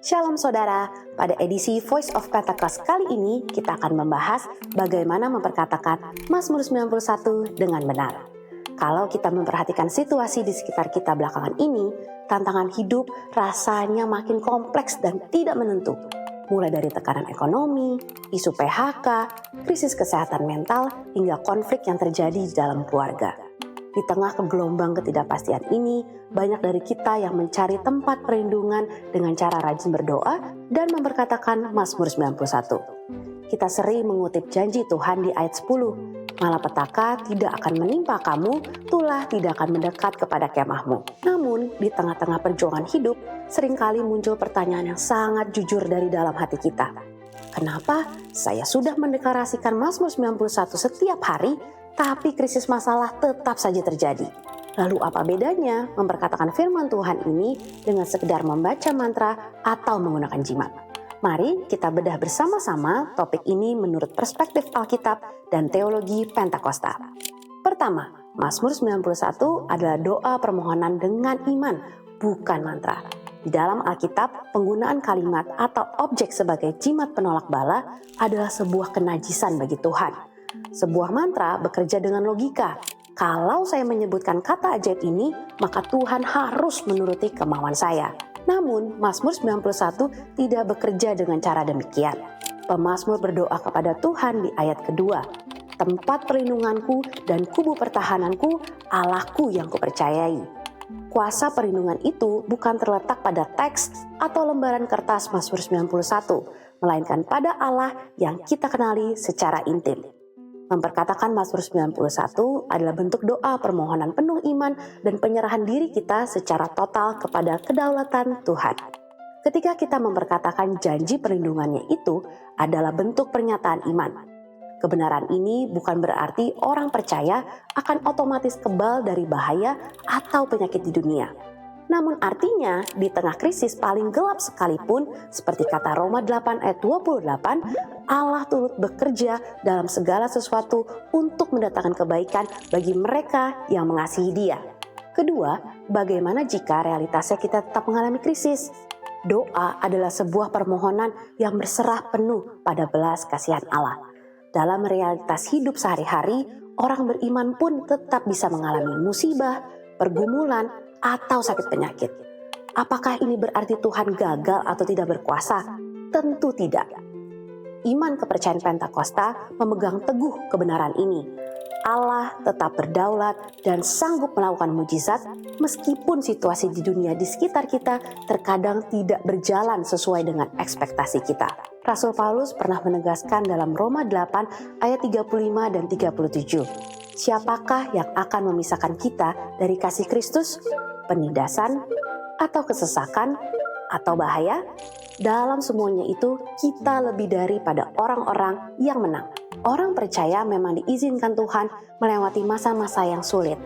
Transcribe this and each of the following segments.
Shalom saudara, pada edisi Voice of Pentecost kali ini kita akan membahas bagaimana memperkatakan Mazmur 91 dengan benar. Kalau kita memperhatikan situasi di sekitar kita belakangan ini, tantangan hidup rasanya makin kompleks dan tidak menentu. Mulai dari tekanan ekonomi, isu PHK, krisis kesehatan mental, hingga konflik yang terjadi di dalam keluarga. Di tengah gelombang ketidakpastian ini, banyak dari kita yang mencari tempat perlindungan dengan cara rajin berdoa dan memperkatakan Mazmur 91. Kita sering mengutip janji Tuhan di ayat 10, malapetaka tidak akan menimpa kamu, tulah tidak akan mendekat kepada kemahmu. Namun, di tengah-tengah perjuangan hidup, seringkali muncul pertanyaan yang sangat jujur dari dalam hati kita. Kenapa saya sudah mendeklarasikan Mazmur 91 setiap hari, tapi krisis masalah tetap saja terjadi? Lalu apa bedanya memperkatakan firman Tuhan ini dengan sekedar membaca mantra atau menggunakan jimat? Mari kita bedah bersama-sama topik ini menurut perspektif Alkitab dan teologi Pentakosta. Pertama, Mazmur 91 adalah doa permohonan dengan iman, bukan mantra. Di dalam Alkitab, penggunaan kalimat atau objek sebagai jimat penolak bala adalah sebuah kenajisan bagi Tuhan. Sebuah mantra bekerja dengan logika. Kalau saya menyebutkan kata ajaib ini, maka Tuhan harus menuruti kemauan saya. Namun, Mazmur 91 tidak bekerja dengan cara demikian. Pemazmur berdoa kepada Tuhan di ayat kedua, tempat perlindunganku dan kubu pertahananku, Allahku yang kupercayai. Kuasa perlindungan itu bukan terletak pada teks atau lembaran kertas Mazmur 91, melainkan pada Allah yang kita kenali secara intim. Memperkatakan Mazmur 91 adalah bentuk doa permohonan penuh iman dan penyerahan diri kita secara total kepada kedaulatan Tuhan. Ketika kita memperkatakan janji perlindungannya itu adalah bentuk pernyataan iman. Kebenaran ini bukan berarti orang percaya akan otomatis kebal dari bahaya atau penyakit di dunia. Namun artinya di tengah krisis paling gelap sekalipun, seperti kata Roma 8 ayat 28, Allah turut bekerja dalam segala sesuatu untuk mendatangkan kebaikan bagi mereka yang mengasihi Dia. Kedua, bagaimana jika realitasnya kita tetap mengalami krisis? Doa adalah sebuah permohonan yang berserah penuh pada belas kasihan Allah. Dalam realitas hidup sehari-hari, orang beriman pun tetap bisa mengalami musibah, pergumulan, atau sakit penyakit. Apakah ini berarti Tuhan gagal atau tidak berkuasa? Tentu tidak. Iman kepercayaan Pentakosta memegang teguh kebenaran ini. Allah tetap berdaulat dan sanggup melakukan mujizat meskipun situasi di dunia di sekitar kita terkadang tidak berjalan sesuai dengan ekspektasi kita. Rasul Paulus pernah menegaskan dalam Roma 8 ayat 35 dan 37. Siapakah yang akan memisahkan kita dari kasih Kristus? Penindasan, atau kesesakan, atau bahaya? Dalam semuanya itu, kita lebih daripada orang-orang yang menang. Orang percaya memang diizinkan Tuhan melewati masa-masa yang sulit.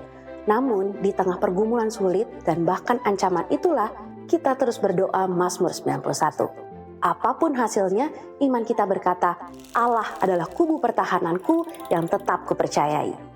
Namun, di tengah pergumulan sulit dan bahkan ancaman itulah, kita terus berdoa Mazmur 91. Apapun hasilnya, iman kita berkata, Allah adalah kubu pertahananku yang tetap kupercayai.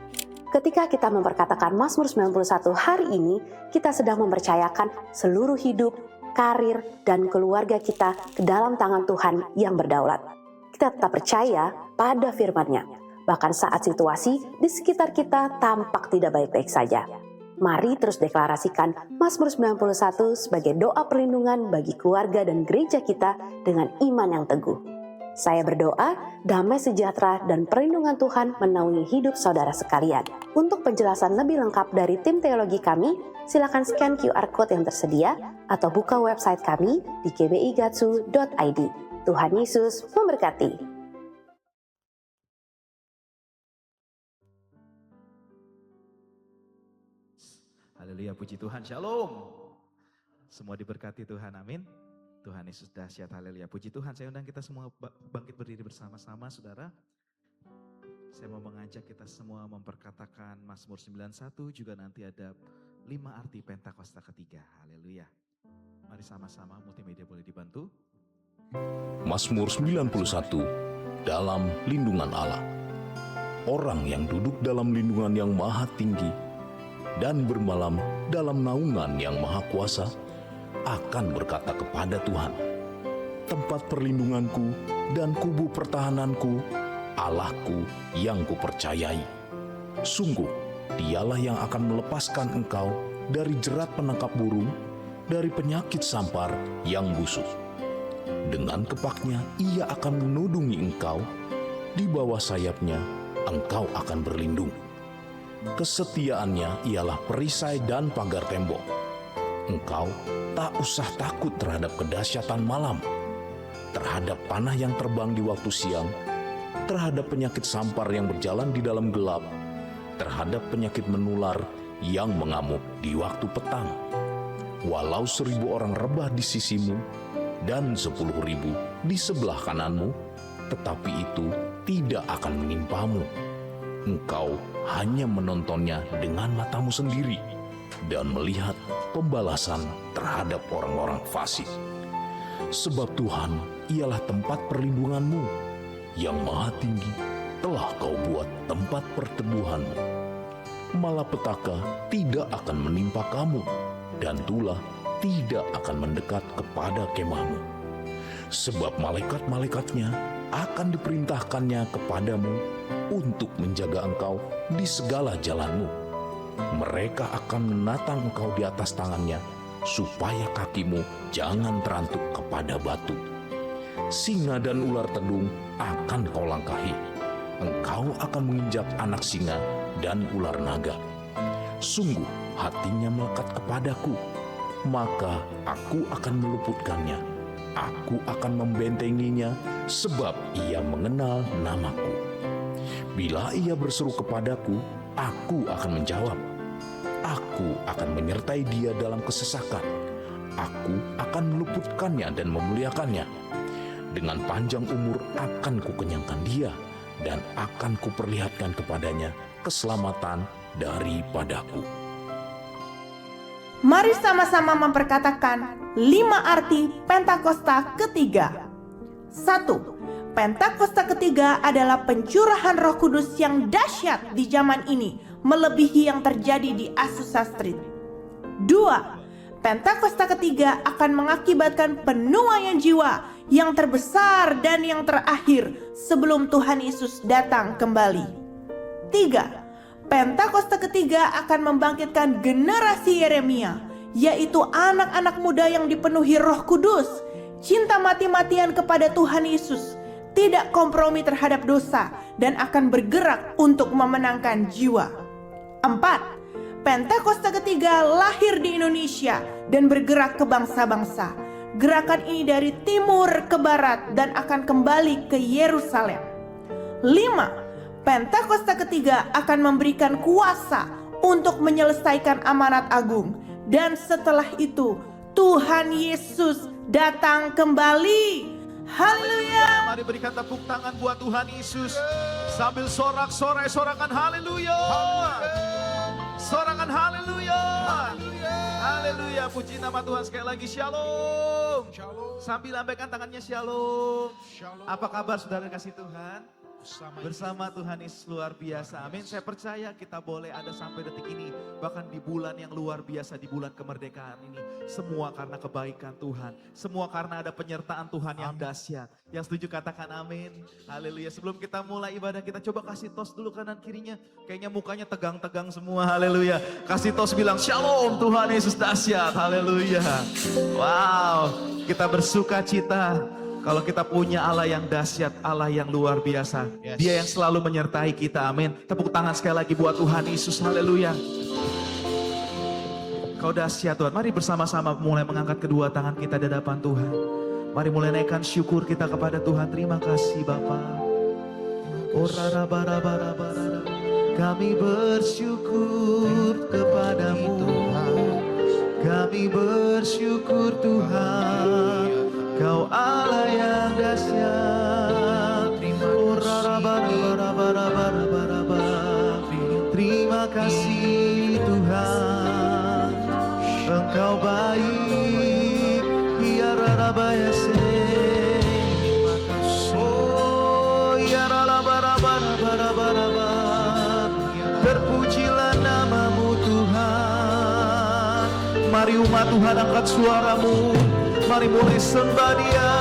Ketika kita memperkatakan Mazmur 91 hari ini, kita sedang mempercayakan seluruh hidup, karir, dan keluarga kita ke dalam tangan Tuhan yang berdaulat. Kita tetap percaya pada firman-Nya, bahkan saat situasi di sekitar kita tampak tidak baik-baik saja. Mari terus deklarasikan Mazmur 91 sebagai doa perlindungan bagi keluarga dan gereja kita dengan iman yang teguh. Saya berdoa, damai sejahtera dan perlindungan Tuhan menaungi hidup saudara sekalian. Untuk penjelasan lebih lengkap dari tim teologi kami, silakan scan QR Code yang tersedia atau buka website kami di kbigatsu.id. Tuhan Yesus memberkati. Haleluya, puji Tuhan, shalom. Semua diberkati Tuhan, amin. Tuhan Yesus dahsyat, haleluya. Puji Tuhan, saya undang kita semua bangkit berdiri bersama-sama, saudara. Saya mau mengajak kita semua memperkatakan Mazmur 91, juga nanti ada 5 arti Pentakosta ketiga, haleluya. Mari sama-sama, multimedia boleh dibantu. Mazmur 91, dalam lindungan Allah. Orang yang duduk dalam lindungan yang maha tinggi dan bermalam dalam naungan yang maha kuasa akan berkata kepada Tuhan, tempat perlindunganku dan kubu pertahananku, Allahku yang kupercayai. Sungguh, Dialah yang akan melepaskan engkau dari jerat penangkap burung, dari penyakit sampar yang busuk. Dengan kepaknya Ia akan menudungi engkau, di bawah sayapnya engkau akan berlindung. Kesetiaannya ialah perisai dan pagar tembok. Engkau tak usah takut terhadap kedahsyatan malam, terhadap panah yang terbang di waktu siang, terhadap penyakit sampar yang berjalan di dalam gelap, terhadap penyakit menular yang mengamuk di waktu petang. Walau 1.000 orang rebah di sisimu dan 10.000 di sebelah kananmu, tetapi itu tidak akan menimpamu. Engkau hanya menontonnya dengan matamu sendiri dan melihat pembalasan terhadap orang-orang fasik. Sebab Tuhan ialah tempat perlindunganmu, yang maha tinggi telah kau buat tempat perteduhanmu. Malapetaka tidak akan menimpa kamu, dan tulah tidak akan mendekat kepada kemahmu. Sebab malaikat-malaikatnya akan diperintahkannya kepadamu untuk menjaga engkau di segala jalanmu. Mereka akan menatang engkau di atas tangannya, supaya kakimu jangan terantuk kepada batu. Singa dan ular tedung akan kau langkahi. Engkau akan menginjak anak singa dan ular naga. Sungguh hatinya melekat kepadaku, maka aku akan meluputkannya. Aku akan membentenginya, sebab ia mengenal namaku. Bila ia berseru kepadaku, aku akan menjawab. Aku akan menyertai dia dalam kesesakan. Aku akan meluputkannya dan memuliakannya. Dengan panjang umur akan kukenyangkan dia, dan akan kuperlihatkan kepadanya keselamatan daripadaku. Mari sama-sama memperkatakan 5 arti Pentakosta ketiga. 1. Pentakosta ketiga adalah pencurahan Roh Kudus yang dahsyat di zaman ini, melebihi yang terjadi di Azusa Street. 2. Pentakosta ketiga akan mengakibatkan penuaian jiwa yang terbesar dan yang terakhir sebelum Tuhan Yesus datang kembali. 3. Pentakosta ketiga akan membangkitkan generasi Yeremia, yaitu anak-anak muda yang dipenuhi Roh Kudus, cinta mati-matian kepada Tuhan Yesus, tidak kompromi terhadap dosa, dan akan bergerak untuk memenangkan jiwa. 4. Pentakosta ketiga lahir di Indonesia dan bergerak ke bangsa-bangsa. Gerakan ini dari timur ke barat dan akan kembali ke Yerusalem. 5. Pentakosta ketiga akan memberikan kuasa untuk menyelesaikan amanat agung. Dan setelah itu Tuhan Yesus datang kembali. Haleluya. Mari berikan tepuk tangan buat Tuhan Yesus. Sambil sorak-sorai-sorakan haleluya. Sorakan haleluya. Haleluya, puji nama Tuhan sekali lagi. Shalom. Sambil lambaikan tangannya shalom. Apa kabar saudara kasih Tuhan? Bersama Tuhan Yesus luar biasa. Amin. Saya percaya kita boleh ada sampai detik ini. Bahkan di bulan yang luar biasa, di bulan kemerdekaan ini. Semua karena kebaikan Tuhan. Semua karena ada penyertaan Tuhan yang dahsyat. Yang setuju katakan amin. Haleluya. Sebelum kita mulai ibadah, kita coba kasih tos dulu kanan kirinya. Kayaknya mukanya tegang-tegang semua. Haleluya. Kasih tos bilang shalom, Tuhan Yesus dahsyat. Haleluya. Wow. Kita bersuka cita. Kalau kita punya Allah yang dahsyat, Allah yang luar biasa. Yes. Dia yang selalu menyertai kita, amin. Tepuk tangan sekali lagi buat Tuhan Yesus, haleluya. Kau dahsyat Tuhan. Mari bersama-sama mulai mengangkat kedua tangan kita di hadapan Tuhan. Mari mulai naikkan syukur kita kepada Tuhan. Terima kasih Bapa. Kami bersyukur kepadamu Tuhan. Kami bersyukur Tuhan. Kau Allah yang dahsyat. Terima kasih Tuhan. Engkau baik. Oh terpujilah namamu Tuhan. Mari umat Tuhan angkat suaramu. Mari mulai sembah Dia.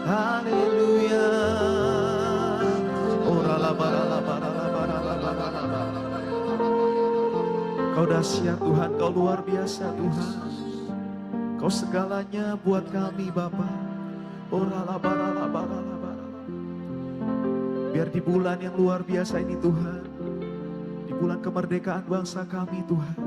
Haleluya. Kau dahsyat Tuhan, Kau luar biasa Tuhan. Kau segalanya buat kami Bapa. Biar di bulan yang luar biasa ini Tuhan, di bulan kemerdekaan bangsa kami Tuhan,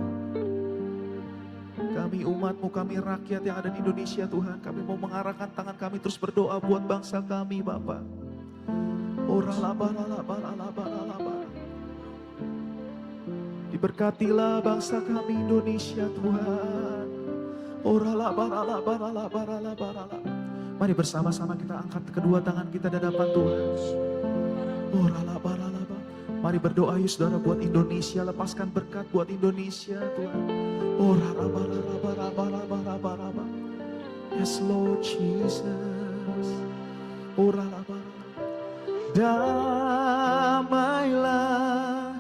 kami umat-Mu, kami rakyat yang ada di Indonesia Tuhan, kami mau mengarahkan tangan kami terus berdoa buat bangsa kami Bapa. Diberkatilah bangsa kami Indonesia Tuhan. Mari bersama-sama kita angkat kedua tangan kita di hadapan Tuhan. Mari berdoa yuk saudara buat Indonesia, lepaskan berkat buat Indonesia Tuhan. Yes Lord Jesus. Damailah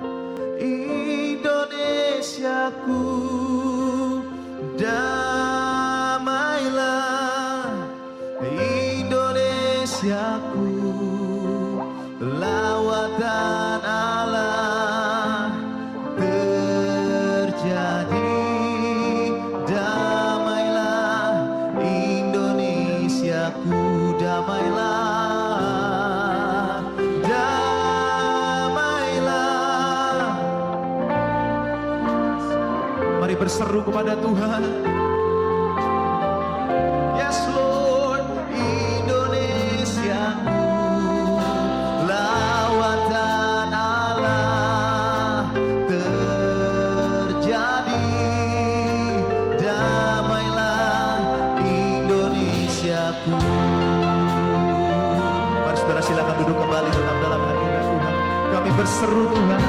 Indonesiaku, damailah Indonesiaku, lawatan Allah terjadi. Damailah Indonesiaku, damailah. Mari berseru kepada Tuhan. Yes Lord, Indonesiaku, lawatan Allah terjadi. Damailah Indonesiaku. Mari saudara silakan duduk kembali dalam hadirat Tuhan. Kami berseru Tuhan.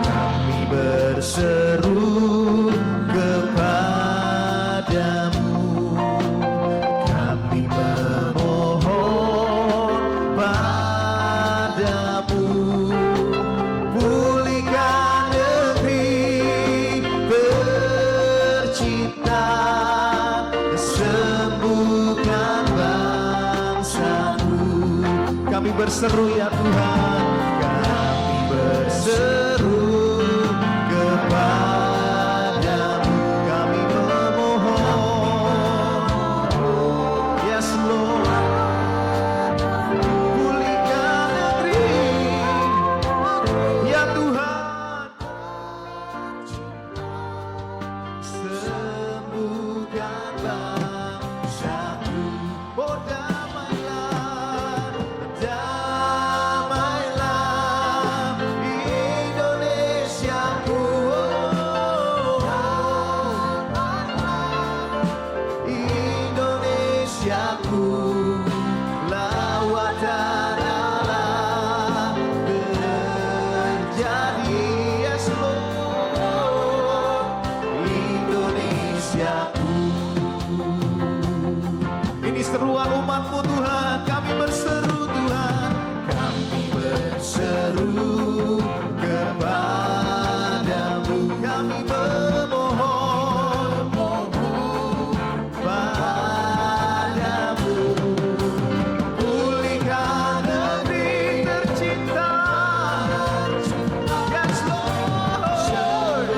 Kami berseru kepadamu, kami memohon padamu, pulihkan negeri tercinta, sembuhkan bangsamu. Kami berseru ya Tuhan, kami berseru kepadamu, kami memohon. Yes Lord, pulihkan negeri ya Tuhan, sembuhkan bangsaku. Oh damailah, damailah Indonesiaku, Indonesiaku, lawatan Allah terjadi. Yes Lord, Indonesiaku. Ini seruan umat-Mu Tuhan, kami berseru Tuhan, kami berseru kepadamu, kami memohon padamu, pulihkan negeri tercinta. Yes Lord,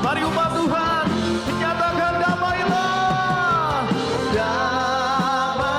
mari umat Tuhan menyatakan damailah, damailah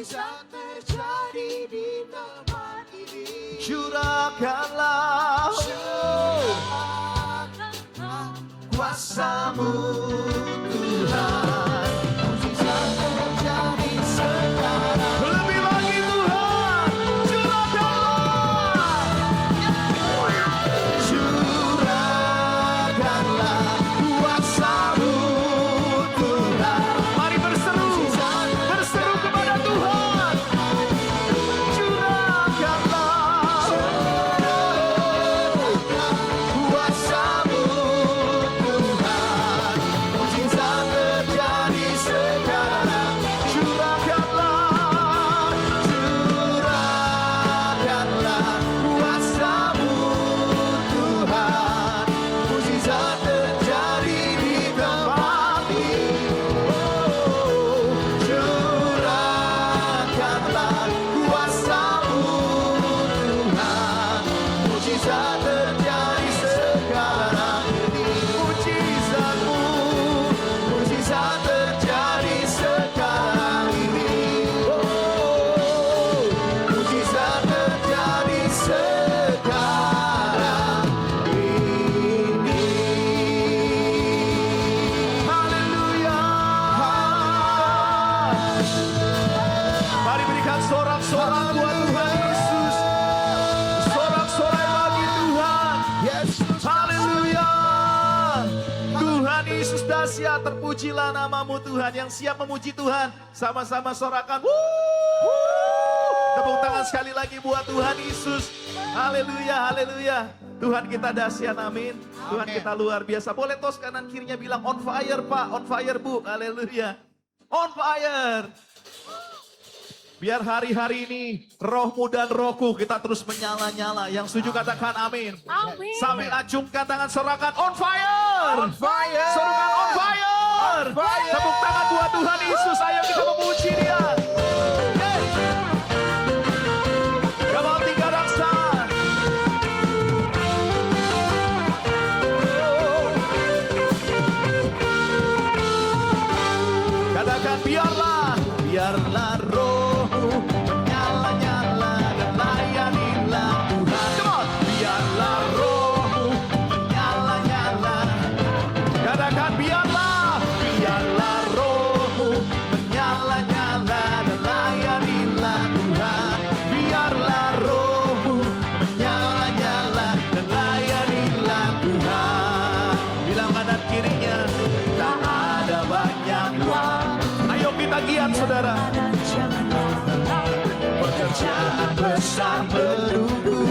mujizat terjadi di tempat ini. Curahkanlah kuasa-Mu Tuhan. Mujizat terjadi sekarang. Lebih lagi Tuhan, curahkanlah. Curahkanlah kuasa-Mu Tuhan. Mari berseru kepada Tuhan. Curahkanlah kuasa-Mu Tuhan. Mujizat terjadi sekarang. Curahkanlah kuasa-Mu Tuhan. Mujizat terjadi di tempat ini. Curahkanlah kuasa-Mu Tuhan. Mujizat terjadi sekarang ini. Mujizat terjadi sekarang ini. Mujizat terjadi sekarang ini. Haleluya. Mari berikan sorak-sorai buat Tuhan Yesus. Sorak-sorai bagi Tuhan Yesus. Haleluya. Tuhan Yesus dahsyat, terpujilah nama-Mu Tuhan. Yang siap memuji Tuhan, sama-sama sorakan. Tepuk tangan sekali lagi buat Tuhan Yesus. Haleluya, haleluya. Tuhan kita dahsyat, amin. Tuhan kita luar biasa. Boleh tos kanan kirinya bilang on fire Pak, on fire Bu. Haleluya. On fire. Biar hari-hari ini rohmu dan rohku kita terus menyala-nyala. Yang setuju katakan amin. Amin. Sambil acungkan tangan sorakan on fire. On fire. Sorakan on fire. On fire. Tepuk tangan buat Tuhan Yesus. Ayo kita memuji Dia. Hey. Come on, tiga raksa. Katakan biarlah rohmu menyala-nyala dan layanilah Tuhan. Come on. Biarlah rohmu menyala-nyala. Katakan biarlah rohmu menyala-nyala dan layanilah Tuhan. Biarlah rohmu menyala-nyala dan layanilah Tuhan. Bilang kanan kirinya, tak ada banyak waktu. Ayo kita giat saudara. Pekerjaan besar menunggu,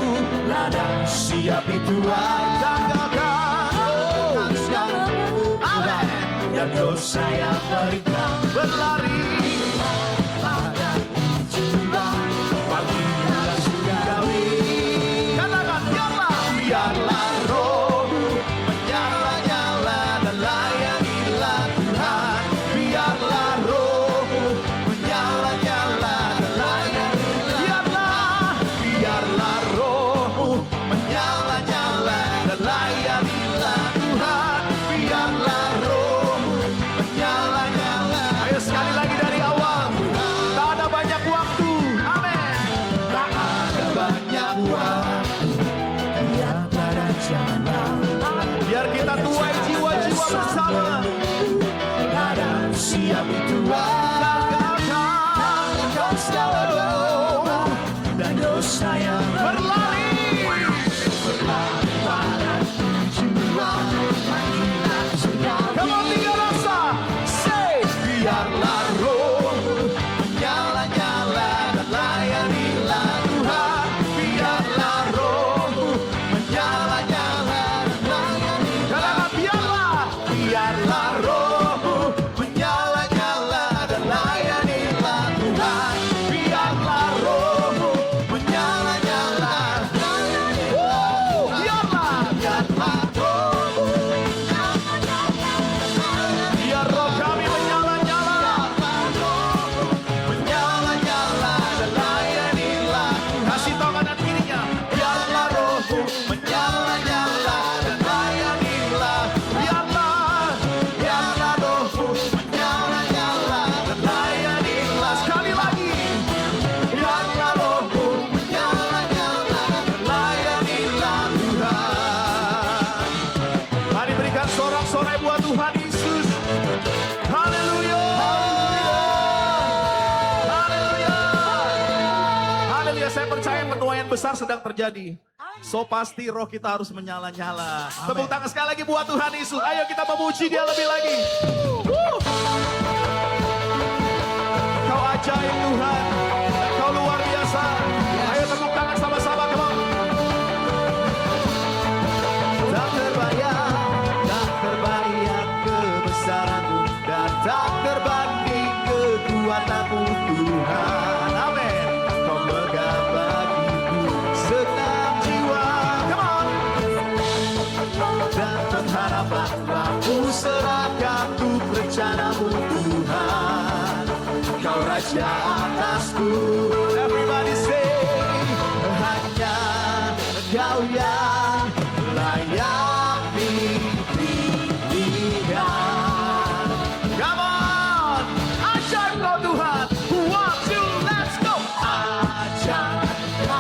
ladang siap itu jagakan. Amin. Dan dosa yang berikan berlari pada jumlah panggilan surgawi. Katakan biarlah rohmu menyala-nyala dan layanilah Tuhan. Biarlah rohmu menyala-nyala dan layanilah. Biarlah rohmu menyala-nyala dan layanilah Tuhan. Biarlah rohmu menyala-nyala. Ayo sekali lagi dari sorak-sorai buat Tuhan Yesus. Haleluya. Haleluya. Haleluya. Saya percaya penuaian besar sedang terjadi. So pasti roh kita harus menyala-nyala. Tepuk tangan sekali lagi buat Tuhan Yesus. Ayo kita memuji Dia lebih lagi. Kau ajaib Tuhan. Kau luar biasa. Ayo tepuk tangan sama-sama. Come on. Tak terbayang kebesaran-Mu dan tak terbanding kekuatan-Mu Tuhan. Amin. Kau megah bagiku segenap jiwa. Come on. Dan pengharapan Ku serahkan untuk rencana-Mu Tuhan. Kau Raja atasku. Everybody say, hanya Kau yang layak dipilihan. Come on, ajaib Kau Tuhan. 1, 2, let's go. Ajaib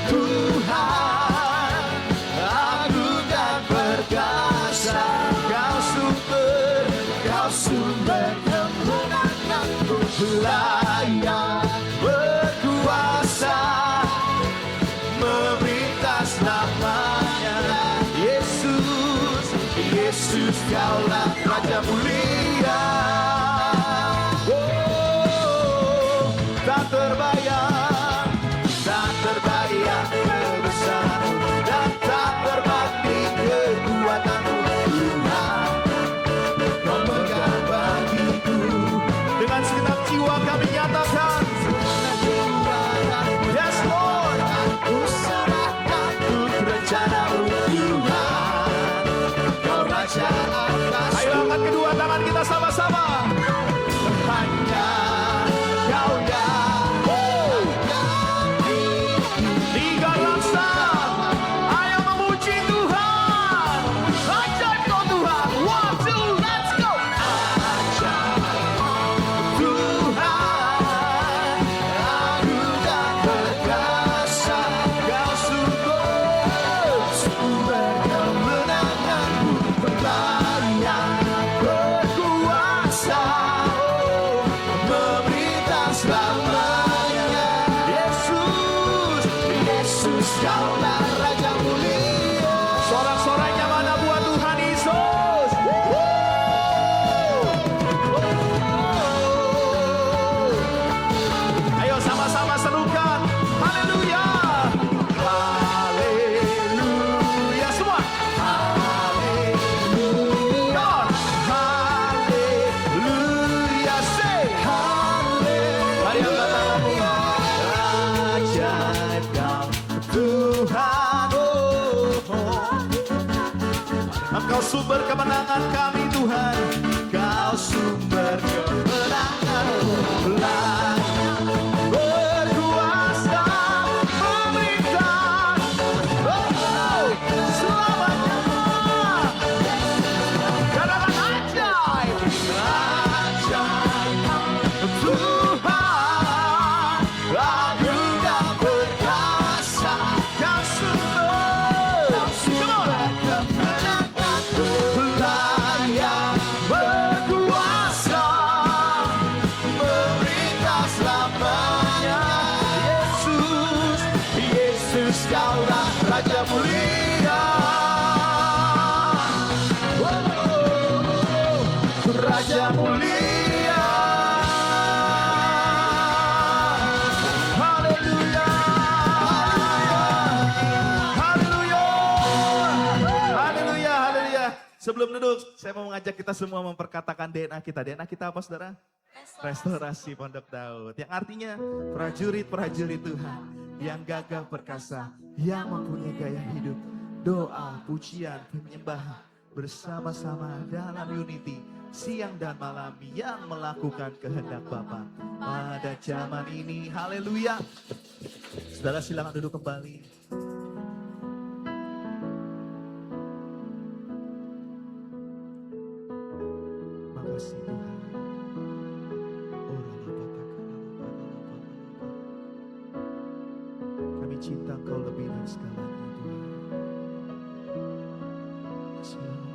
Tuhan, agung dan perkasa. Kau sumber kemenanganku, layak berkuasa, memerintah selamanya. Yesus, Yesus, Kaulah Raja mulia. Oh, tak terbayang kebesaran-Mu dan tak terbanding kekuatan-Mu Tuhan. Kau megah bagiku. Dengan segenap jiwa kami nyatakan, yes Lord, Ku serahkan untuk rencana-Mu Tuhan. Kau Raja atas. Ayo angkat kedua tangan kita sama-sama. Hanya Kau yang tiga rasa. Ayo memuji Tuhan. Ajaib Kau Tuhan. 1, 2, let's go. Ajaib Tuhan, agung dan perkasa. Kau sumber kemenanganku, layak berkuasa, memerintah selamanya. Yesus, Yesus, Kaulah Raja mulia. Sorak-soraknya mana buat Tuhan Yesus? Ayo sama-sama serukan. Haleluya. Haleluya semua. Haleluya. Haleluya. Say haleluya. Mari angkat tanganmu. Ajaib Kau Tuhan. Engkau sumber kemenangan kami Tuhan. Kau sumber kemenangan-Mu, layak berkuasa, memerintah selamanya. Katakan ajaib, ajaib Tuhan, agung dan perkasa. Kau sumber kemenangan-Ku, layak berkuasa, memerintah selamanya. Yesus, Yesus, Kaulah Raja mulia. Oh, Raja mulia. Haleluya. Haleluya. Haleluya. Haleluya. Sebelum duduk, saya mau mengajak kita semua memperkatakan DNA kita. DNA kita apa, saudara? Restorasi Pondok Daud. Yang artinya prajurit-prajurit Tuhan yang gagah perkasa, yang mempunyai gaya hidup, doa, pujian, penyembahan bersama-sama dalam unity, siang dan malam yang melakukan kehendak Bapa pada zaman ini. Haleluya. Saudara silakan duduk kembali. Makasih Tuhan. Kami cinta Engkau lebih dari segalanya Tuhan. Yes, Lord.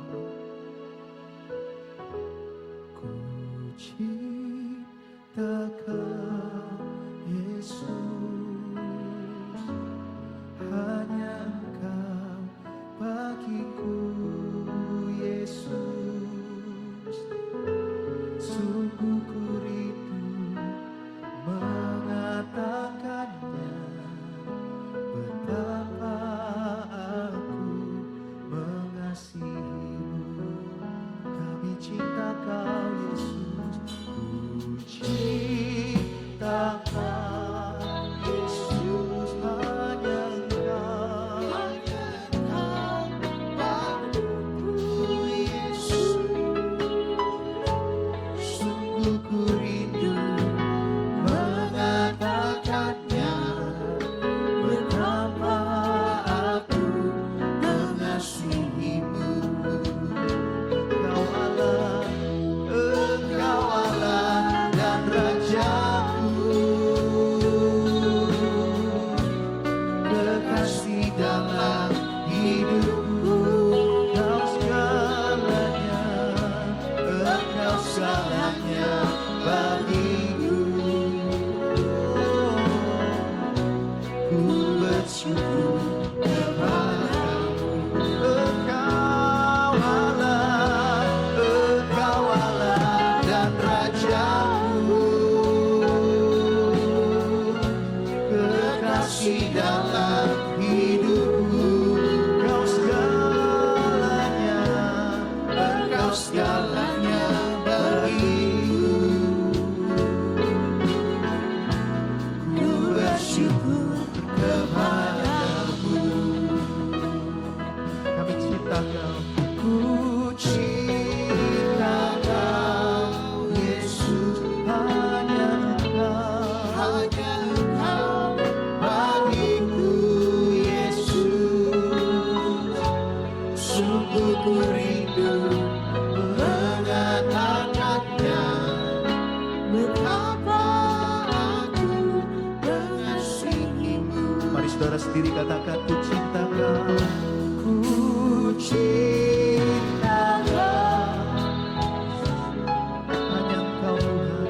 cinta Kau, ku cinta Kau, Yesus, hanya Engkau bagiku, Yesus. Sungguh ku rindu mengatakannya, betapa aku mengasihimu. Mari saudara sendiri katakan, ku cinta Kau, ku cinta Kau, hanya Engkau Tuhan.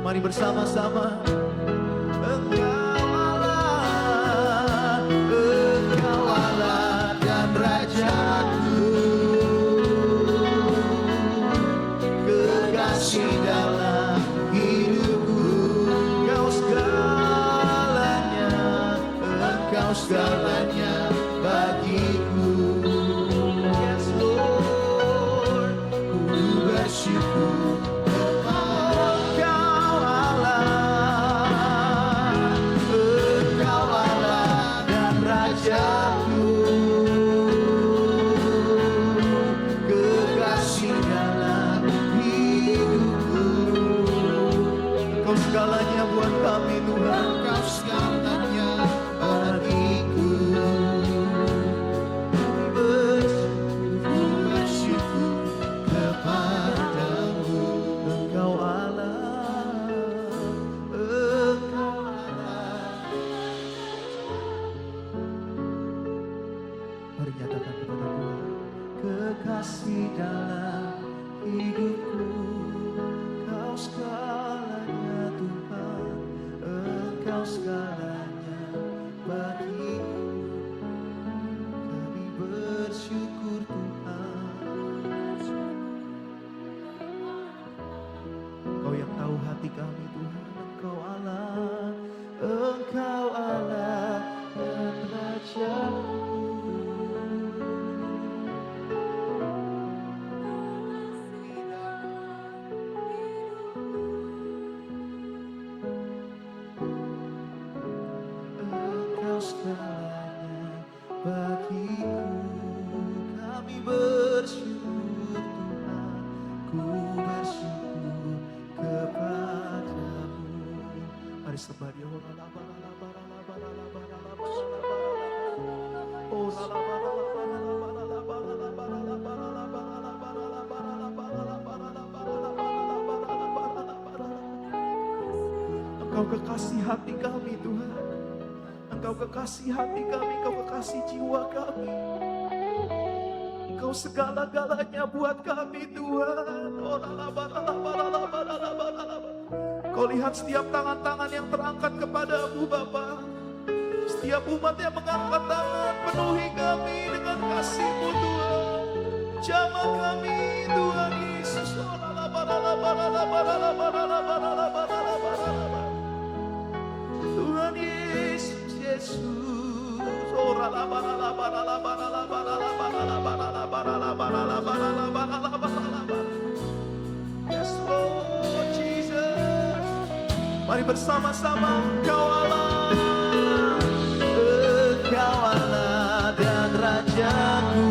Mari bersama-sama. Engkau Allah, Engkau Allah dan Rajaku, kekasih dalam hidupku. Engkau segalanya, Engkau segalanya bagiku. Yes Lord, ku bersyukur. Segalanya buat kami Tuhan, Engkau segalanya bagiku. Bersyukur kepadamu. Engkau Allah, Engkau Allah. Mari nyatakan kepada Tuhan, kekasih dalam hidupku, Kau segalanya Tuhan, Engkau segalanya bagiku. Kami bersyukur Tuhan. Engkau yang tahu hati kami Tuhan. Engkau Allah, Engkau Allah dan Rajaku. Segalanya bagiku, kami bersyukur Tuhan, ku bersyukur kepadamu. Mari sembah Dia. Engkau kekasih hati kami Tuhan, Engkau kekasih hati kami, Engkau kekasih jiwa kami. Engkau segala-galanya buat kami Tuhan. Kau lihat setiap tangan-tangan yang terangkat kepadamu Bapa. Setiap umat yang mengangkat tangan, penuhi kami dengan kasih-Mu Tuhan. Jamah kami Tuhan Yesus. Tuhan Yesus, Yesus. Yes Lord Jesus. Mari bersama-sama. Engkau Allah, Engkau Allah dan Rajaku,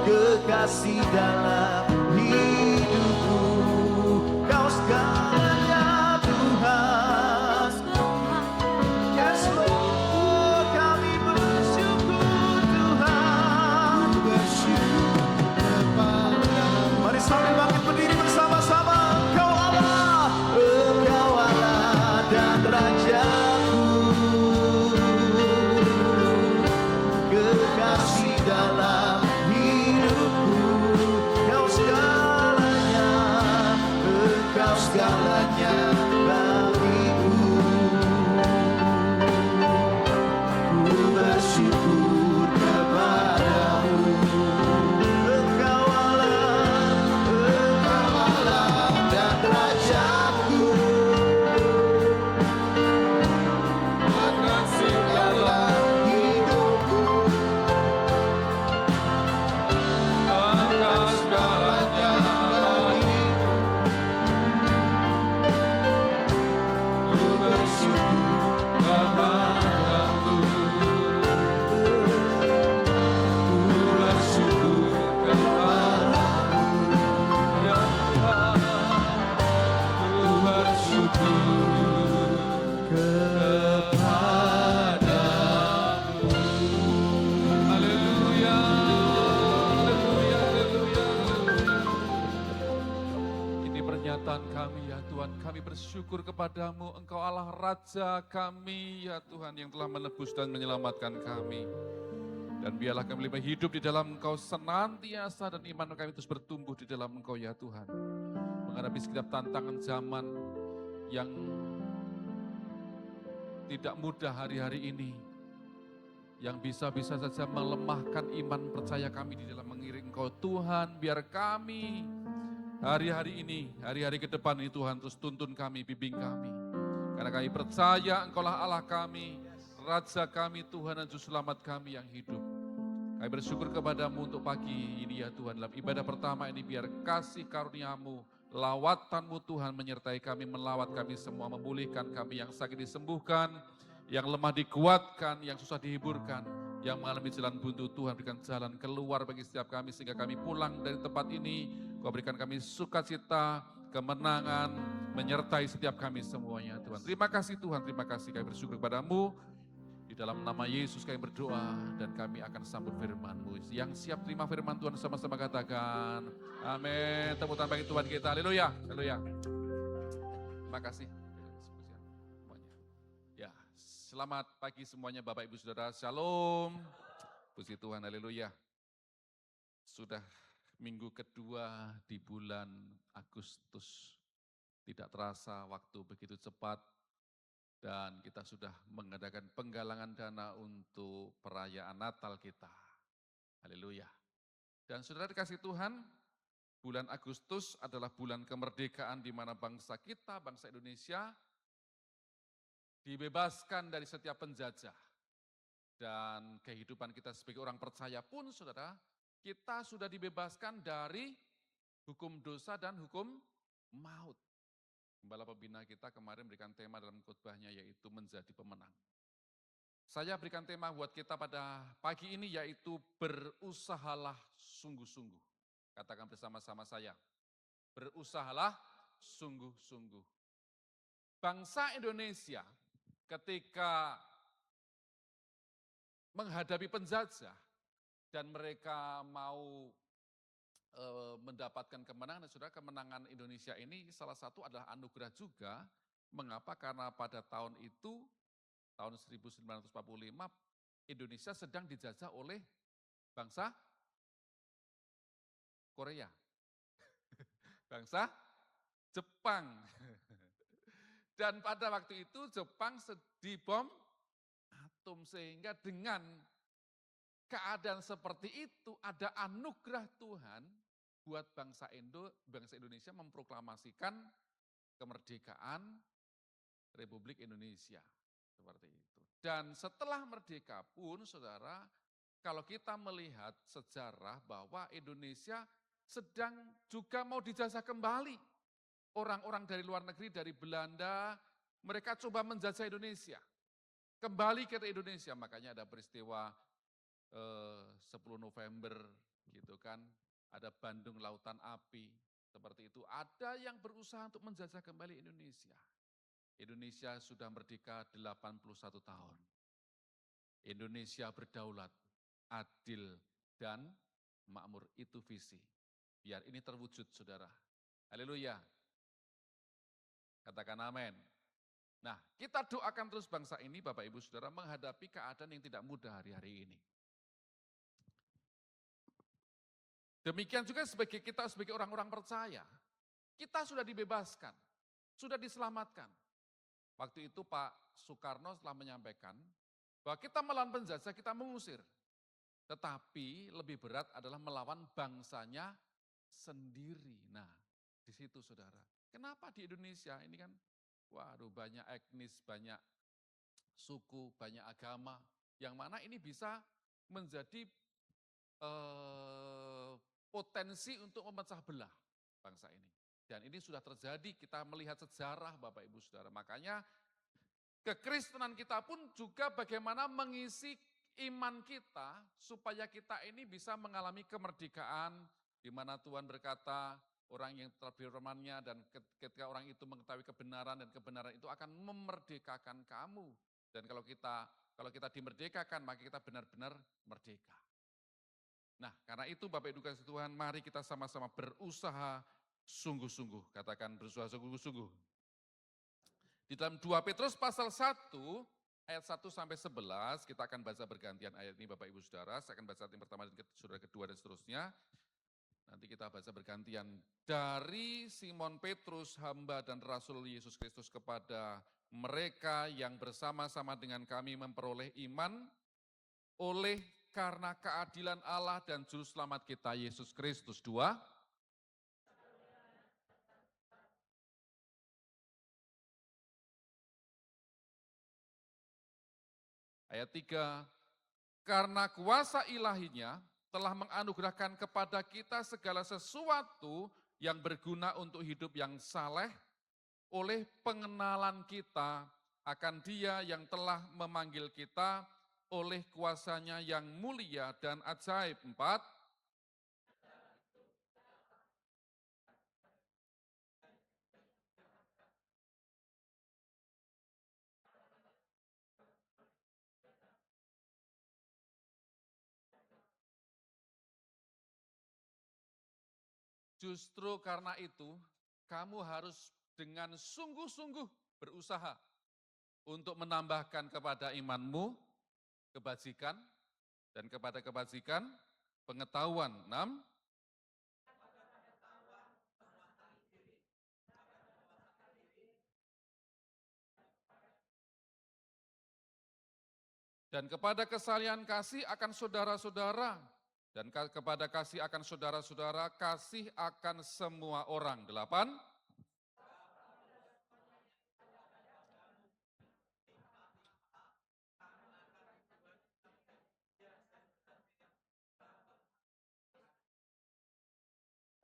kekasih dalam hidupku. Kau segalanya Tuhan. Yes Lord, kami bersyukur Tuhan. Bersyukur kepadamu. Mari sambil bangkit berdiri bersama-sama. Engkau Allah, Engkau Allah dan Rajaku, keselamatan kami ya Tuhan. Kami bersyukur kepadamu, Engkau Allah Raja kami ya Tuhan yang telah menebus dan menyelamatkan kami. Dan biarlah kami lebih hidup di dalam Engkau senantiasa dan iman kami terus bertumbuh di dalam Engkau ya Tuhan. Menghadapi setiap tantangan zaman yang tidak mudah hari-hari ini. Yang bisa-bisa saja melemahkan iman percaya kami di dalam mengiring Engkau Tuhan. Biar kami hari-hari ini, hari-hari ke depan ini Tuhan terus tuntun kami, bimbing kami. Karena kami percaya Engkaulah Allah kami, Raja kami, Tuhan dan Juru Selamat kami yang hidup. Kami bersyukur kepadamu untuk pagi ini ya Tuhan. Dalam ibadah pertama ini biar kasih karuniamu, lawatanmu Tuhan menyertai kami, melawat kami semua, memulihkan kami yang sakit disembuhkan, yang lemah dikuatkan, yang susah dihiburkan, yang mengalami jalan buntu Tuhan berikan jalan keluar bagi setiap kami sehingga kami pulang dari tempat ini. Kau berikan kami sukacita, kemenangan, menyertai setiap kami semuanya Tuhan. Terima kasih Tuhan, terima kasih kami bersyukur kepadamu. Di dalam nama Yesus kami berdoa dan kami akan sambut firman-Mu. Yang siap terima firman Tuhan sama-sama katakan. Amin. Tepuk tangan bagi Tuhan kita. Haleluya. Haleluya. Terima kasih. Ya, selamat pagi semuanya Bapak Ibu Saudara. Shalom. Puji Tuhan. Haleluya. Sudah minggu kedua di bulan Agustus. Tidak terasa waktu begitu cepat. Dan kita sudah mengadakan penggalangan dana untuk perayaan Natal kita. Haleluya. Dan saudara dikasih Tuhan, bulan Agustus adalah bulan kemerdekaan di mana bangsa kita, bangsa Indonesia, dibebaskan dari setiap penjajah. Dan kehidupan kita sebagai orang percaya pun, saudara, kita sudah dibebaskan dari hukum dosa dan hukum maut. Gembala pembina kita kemarin berikan tema dalam khotbahnya yaitu menjadi pemenang. Saya berikan tema buat kita pada pagi ini yaitu berusahalah sungguh-sungguh. Katakan bersama-sama saya, berusahalah sungguh-sungguh. Bangsa Indonesia ketika menghadapi penjajah dan mereka mau mendapatkan kemenangan, saudara, kemenangan Indonesia ini salah satu adalah anugerah juga. Mengapa? Karena pada tahun itu, tahun 1945, Indonesia sedang dijajah oleh bangsa Korea, bangsa Jepang. Dan pada waktu itu Jepang dibom atom, sehingga dengan keadaan seperti itu ada anugerah Tuhan buat bangsa Indonesia memproklamasikan kemerdekaan Republik Indonesia. Seperti itu. Dan setelah merdeka pun, saudara, kalau kita melihat sejarah bahwa Indonesia sedang juga mau dijajah kembali. Orang-orang dari luar negeri, dari Belanda, mereka coba menjajah Indonesia. Kembali ke Indonesia, makanya ada peristiwa 10 November gitu kan, ada Bandung Lautan Api, seperti itu. Ada yang berusaha untuk menjajah kembali Indonesia. Indonesia sudah merdeka 81 tahun. Indonesia berdaulat, adil, dan makmur, itu visi. Biar ini terwujud, saudara. Haleluya. Katakan amin. Nah, kita doakan terus bangsa ini, Bapak Ibu Saudara, menghadapi keadaan yang tidak mudah hari-hari ini. Demikian juga kita sebagai orang-orang percaya, kita sudah dibebaskan, sudah diselamatkan. Waktu itu Pak Soekarno telah menyampaikan bahwa kita melawan penjajah, kita mengusir. Tetapi lebih berat adalah melawan bangsanya sendiri. Nah, di situ saudara. Kenapa di Indonesia ini kan, waduh, banyak etnis, banyak suku, banyak agama, yang mana ini bisa menjadi potensi untuk memecah belah bangsa ini. Dan ini sudah terjadi, kita melihat sejarah Bapak Ibu Saudara. Makanya kekristenan kita pun juga bagaimana mengisi iman kita supaya kita ini bisa mengalami kemerdekaan, di mana Tuhan berkata orang yang telah firman-Nya dan ketika orang itu mengetahui kebenaran dan kebenaran itu akan memerdekakan kamu. Dan kalau kita dimerdekakan maka kita benar-benar merdeka. Nah, karena itu Bapak Ibu kasih Tuhan, mari kita sama-sama berusaha sungguh-sungguh. Katakan berusaha sungguh-sungguh. Di dalam 2 Petrus pasal 1 ayat 1 sampai 11, kita akan baca bergantian ayat ini Bapak Ibu Saudara. Saya akan baca yang pertama dan saudara kedua dan seterusnya. Nanti kita baca bergantian. Dari Simon Petrus, hamba dan Rasul Yesus Kristus kepada mereka yang bersama-sama dengan kami memperoleh iman oleh karena keadilan Allah dan Juru Selamat kita Yesus Kristus. 2. Ayat 3, karena kuasa ilahinya telah menganugerahkan kepada kita segala sesuatu yang berguna untuk hidup yang saleh oleh pengenalan kita akan Dia yang telah memanggil kita oleh kuasanya yang mulia dan ajaib. 4, justru karena itu kamu harus dengan sungguh-sungguh berusaha untuk menambahkan kepada imanmu kebajikan, dan kepada kebajikan pengetahuan. 6, dan kepada kesalian kasih akan saudara-saudara, dan kepada kasih akan saudara-saudara, kasih akan semua orang. 8,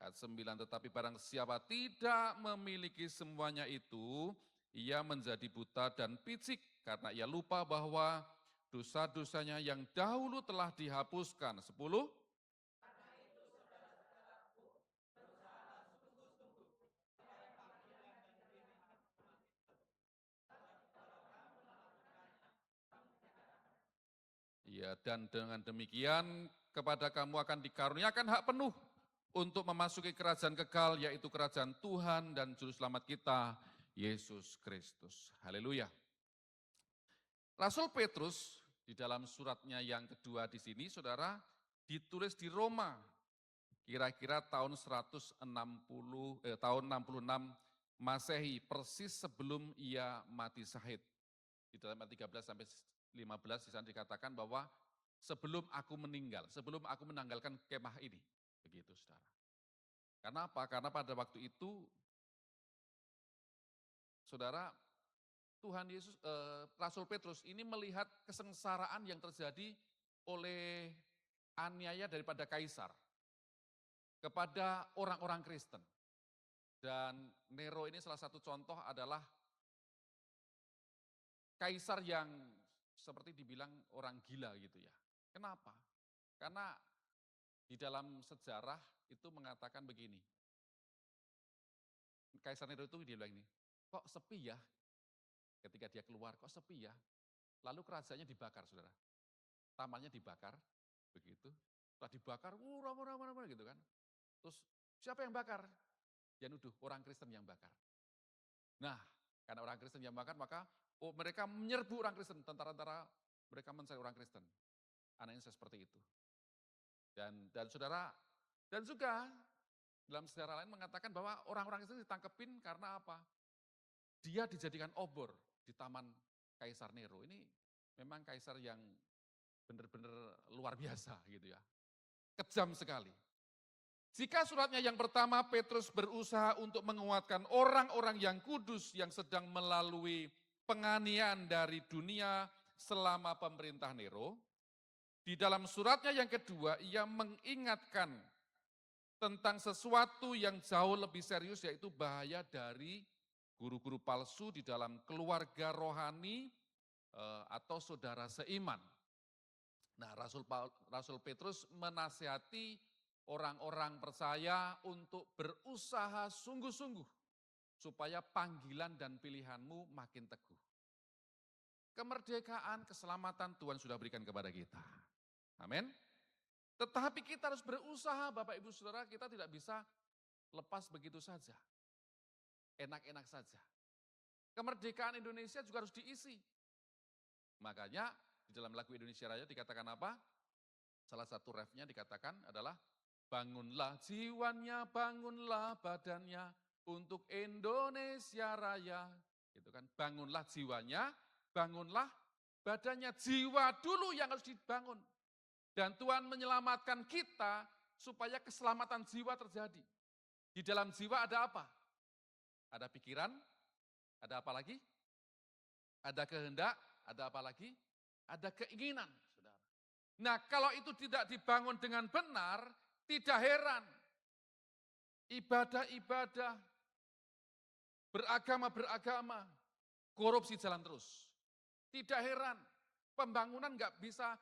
ayat 9, tetapi barang siapa tidak memiliki semuanya itu, ia menjadi buta dan picik karena ia lupa bahwa dosa-dosanya yang dahulu telah dihapuskan. 10, ya, dan dengan demikian kepada kamu akan dikaruniakan hak penuh untuk memasuki kerajaan kekal, yaitu kerajaan Tuhan dan Juru Selamat kita, Yesus Kristus. Haleluya. Rasul Petrus di dalam suratnya yang kedua di sini, saudara, ditulis di Roma, kira-kira tahun 66 Masehi, persis sebelum ia mati syahid. Di dalam ayat 13 sampai 15 di sana dikatakan bahwa sebelum aku meninggal, sebelum aku menanggalkan kemah ini. Begitu, saudara. Karena apa? Karena pada waktu itu, saudara, Tuhan Yesus, Rasul Petrus ini melihat kesengsaraan yang terjadi oleh aniaya daripada kaisar kepada orang-orang Kristen. Dan Nero ini salah satu contoh adalah kaisar yang seperti dibilang orang gila gitu ya. Kenapa? Karena di dalam sejarah itu mengatakan begini. Kaisar Nero itu dia bilang ini, kok sepi ya? Ketika dia keluar, kok sepi ya? Lalu kerajaannya dibakar, saudara. Tamannya dibakar, begitu. Setelah dibakar, ramai-ramai gitu kan. Terus siapa yang bakar? Dia nuduh orang Kristen yang bakar. Nah, karena orang Kristen yang bakar, maka mereka menyerbu orang Kristen. Tentara-tentara mereka mencari orang Kristen. Anehnya seperti itu. Dan saudara, dan juga dalam sejarah lain mengatakan bahwa orang-orang Kristen ditangkepin karena apa? Dia dijadikan obor di taman Kaisar Nero. Ini memang kaisar yang benar-benar luar biasa gitu ya. Kejam sekali. Jika suratnya yang pertama Petrus berusaha untuk menguatkan orang-orang yang kudus yang sedang melalui penganiayaan dari dunia selama pemerintah Nero, di dalam suratnya yang kedua ia mengingatkan tentang sesuatu yang jauh lebih serius, yaitu bahaya dari guru-guru palsu di dalam keluarga rohani atau saudara seiman. Nah, Rasul Petrus menasihati orang-orang percaya untuk berusaha sungguh-sungguh supaya panggilan dan pilihanmu makin teguh. Kemerdekaan, keselamatan Tuhan sudah berikan kepada kita. Amin. Tetapi kita harus berusaha, Bapak Ibu Saudara, kita tidak bisa lepas begitu saja, enak-enak saja. Kemerdekaan Indonesia juga harus diisi. Makanya di dalam lagu Indonesia Raya dikatakan apa? Salah satu refnya dikatakan adalah bangunlah jiwanya, bangunlah badannya untuk Indonesia Raya. Gitu kan, bangunlah jiwanya, bangunlah badannya. Jiwa dulu yang harus dibangun. Dan Tuhan menyelamatkan kita supaya keselamatan jiwa terjadi. Di dalam jiwa ada apa? Ada pikiran, ada apa lagi? Ada kehendak, ada apa lagi? Ada keinginan, saudara. Nah, kalau itu tidak dibangun dengan benar, tidak heran. Ibadah-ibadah, beragama-beragama, korupsi jalan terus. Tidak heran, pembangunan nggak bisa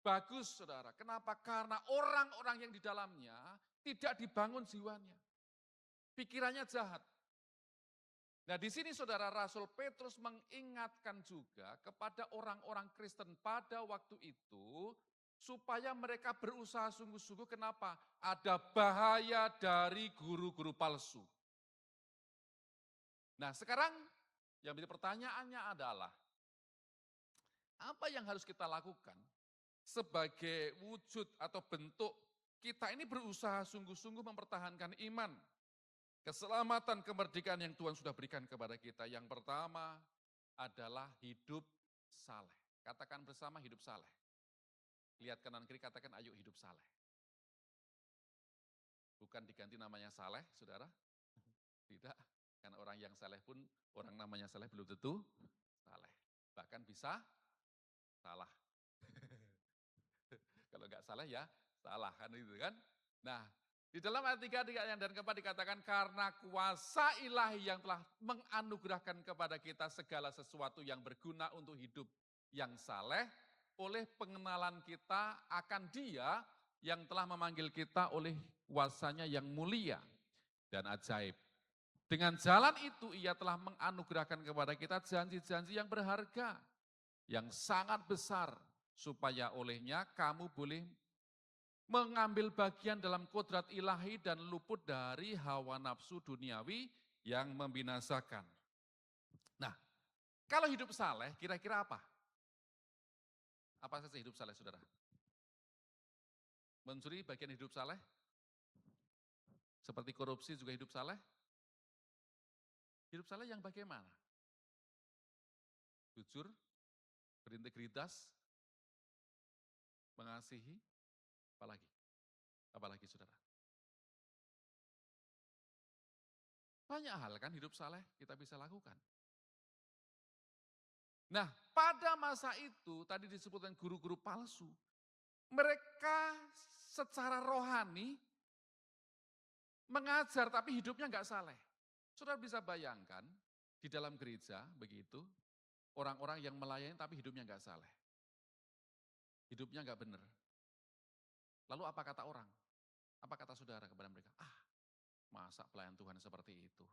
bagus, saudara. Kenapa? Karena orang-orang yang di dalamnya tidak dibangun jiwanya. Pikirannya jahat. Nah, di sini saudara, Rasul Petrus mengingatkan juga kepada orang-orang Kristen pada waktu itu supaya mereka berusaha sungguh-sungguh. Kenapa? Ada bahaya dari guru-guru palsu. Nah, sekarang yang menjadi pertanyaannya adalah apa yang harus kita lakukan sebagai wujud atau bentuk kita ini berusaha sungguh-sungguh mempertahankan iman, keselamatan, kemerdekaan yang Tuhan sudah berikan kepada kita. Yang pertama adalah hidup saleh. Katakan bersama, hidup saleh. Lihat kanan kiri, katakan ayo hidup saleh. Bukan diganti namanya saleh, saudara. Tidak, karena orang yang saleh pun, orang namanya saleh belum tentu saleh. Bahkan bisa salah. Kalau nggak salah ya salah, kan itu kan. Nah, di dalam ayat 3 dan keempat dikatakan karena kuasa ilahi yang telah menganugerahkan kepada kita segala sesuatu yang berguna untuk hidup yang saleh oleh pengenalan kita akan Dia yang telah memanggil kita oleh kuasanya yang mulia dan ajaib. Dengan jalan itu Ia telah menganugerahkan kepada kita janji-janji yang berharga, yang sangat besar, supaya olehnya kamu boleh mengambil bagian dalam kodrat ilahi dan luput dari hawa nafsu duniawi yang membinasakan. Nah, kalau hidup saleh kira-kira apa? Apa saja hidup saleh, saudara? Mencuri bagian hidup saleh? Seperti korupsi juga hidup saleh? Hidup saleh yang bagaimana? Jujur, berintegritas, mengasihi, apalagi? Apalagi, saudara? Banyak hal kan hidup saleh kita bisa lakukan. Nah, pada masa itu tadi disebutkan guru-guru palsu. Mereka secara rohani mengajar tapi hidupnya enggak saleh. Saudara bisa bayangkan di dalam gereja begitu, orang-orang yang melayani tapi hidupnya enggak saleh. Hidupnya enggak benar. Lalu apa kata orang? Apa kata saudara kepada mereka? Masa pelayan Tuhan seperti itu?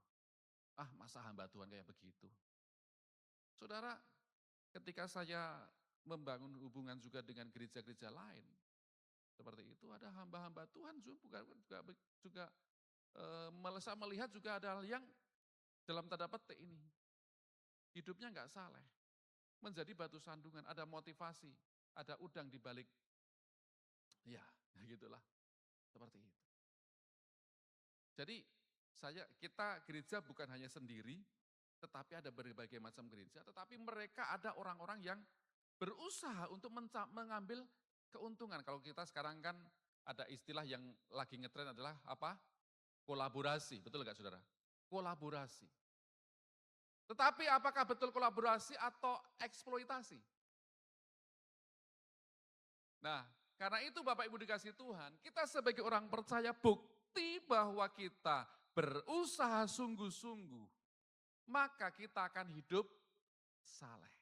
Masa hamba Tuhan kayak begitu? Saudara, ketika saya membangun hubungan juga dengan gereja-gereja lain, seperti itu ada hamba-hamba Tuhan juga saya melihat juga ada hal yang dalam tanda petik ini. Hidupnya enggak saleh. Menjadi batu sandungan, ada motivasi, ada udang di balik. Ya, gitulah. Seperti itu. Jadi kita gereja bukan hanya sendiri, tetapi ada berbagai macam gereja, tetapi mereka ada orang-orang yang berusaha untuk mengambil keuntungan. Kalau kita sekarang kan ada istilah yang lagi ngetren adalah apa? Kolaborasi, betul nggak saudara? Kolaborasi. Tetapi apakah betul kolaborasi atau eksploitasi? Nah, karena itu Bapak Ibu dikasih Tuhan, kita sebagai orang percaya bukti bahwa kita berusaha sungguh-sungguh, maka kita akan hidup saleh.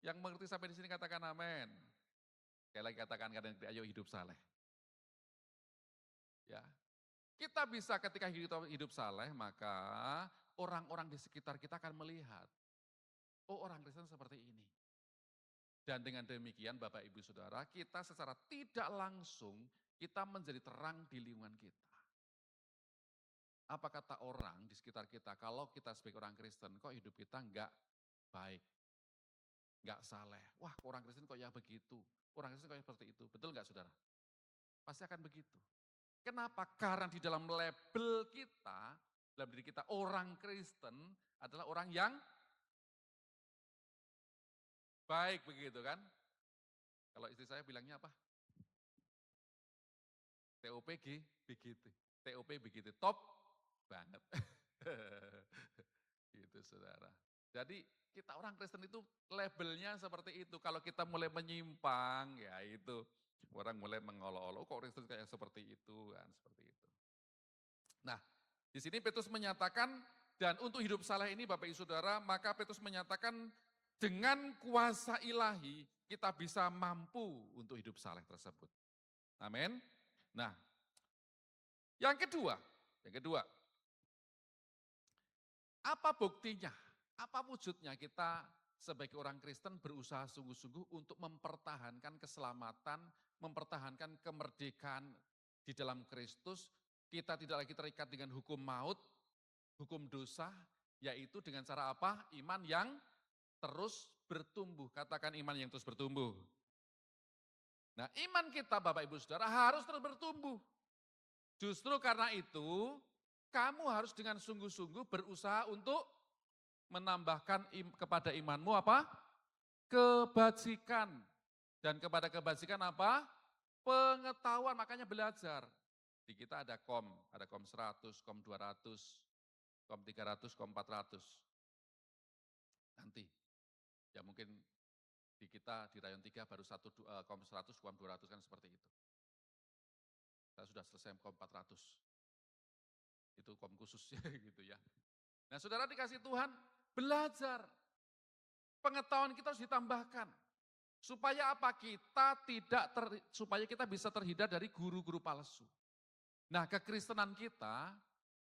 Yang mengerti sampai di sini katakan amin. Sekali lagi katakan kadang ayo hidup saleh. Ya. Kita bisa ketika hidup saleh, maka orang-orang di sekitar kita akan melihat, oh orang Kristen seperti ini. Dan dengan demikian Bapak Ibu Saudara, kita secara tidak langsung kita menjadi terang di lingkungan kita. Apa kata orang di sekitar kita, kalau kita sebagai orang Kristen, kok hidup kita enggak baik, enggak saleh. Wah, orang Kristen kok ya begitu, orang Kristen kok ya seperti itu. Betul enggak saudara? Pasti akan begitu. Kenapa? Karena di dalam label kita, dalam diri kita, orang Kristen adalah orang yang baik begitu kan. Kalau istri saya bilangnya apa? TOPG begitu. TOP begitu, top banget. Gitu saudara. Jadi kita orang Kristen itu labelnya seperti itu. Kalau kita mulai menyimpang, ya itu. Orang mulai mengolok-olok, kok Kristen kayak seperti itu kan, seperti itu. Nah, di sini Petrus menyatakan, dan untuk hidup saleh ini Bapak Ibu Saudara, maka Petrus menyatakan dengan kuasa ilahi kita bisa mampu untuk hidup saleh tersebut. Amin. Nah, yang kedua, apa buktinya, apa wujudnya kita sebagai orang Kristen berusaha sungguh-sungguh untuk mempertahankan keselamatan, mempertahankan kemerdekaan di dalam Kristus, kita tidak lagi terikat dengan hukum maut, hukum dosa, yaitu dengan cara apa? Iman yang terus bertumbuh, katakan iman yang terus bertumbuh. Nah, iman kita Bapak Ibu Saudara harus terus bertumbuh. Justru karena itu, kamu harus dengan sungguh-sungguh berusaha untuk menambahkan kepada imanmu apa? Kebajikan. Dan kepada kebajikan apa? Pengetahuan, makanya belajar. Di kita ada kom 100, kom 200, kom 300, kom 400. Nanti, ya mungkin di kita di rayon 3 baru kom 100, kom 200 kan seperti itu. Saya sudah selesai kom 400. Itu kom khusus gitu ya. Nah saudara dikasih Tuhan, belajar. Pengetahuan kita harus ditambahkan. Supaya apa? Supaya kita bisa terhindar dari guru-guru palsu. Nah kekristenan kita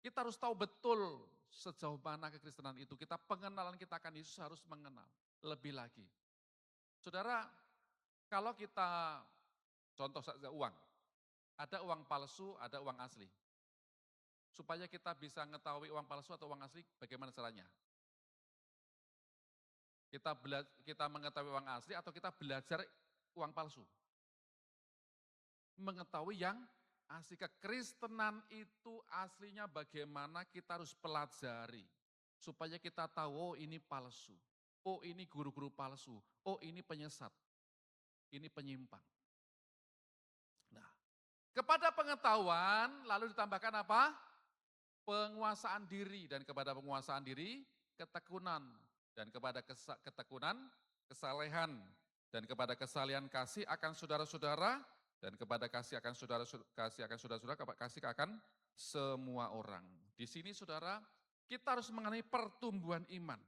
harus tahu betul sejauh mana kekristenan itu. Pengenalan kita akan Yesus harus mengenal lebih lagi. Saudara, kalau kita, contoh saja uang. Ada uang palsu, ada uang asli. Supaya kita bisa mengetahui uang palsu atau uang asli, bagaimana caranya? Kita mengetahui uang asli atau kita belajar uang palsu? Mengetahui yang asli. Kekristenan itu aslinya bagaimana kita harus pelajari. Supaya kita tahu, oh ini palsu. Oh ini guru-guru palsu. Oh ini penyesat. Ini penyimpang. Nah, kepada pengetahuan lalu ditambahkan apa? Penguasaan diri, dan kepada penguasaan diri ketekunan, dan kepada ketekunan kesalehan, dan kepada kesalehan kasih akan saudara-saudara, dan kepada kasih akan saudara-saudara, kasih akan semua orang. Di sini saudara, kita harus mengenai pertumbuhan iman.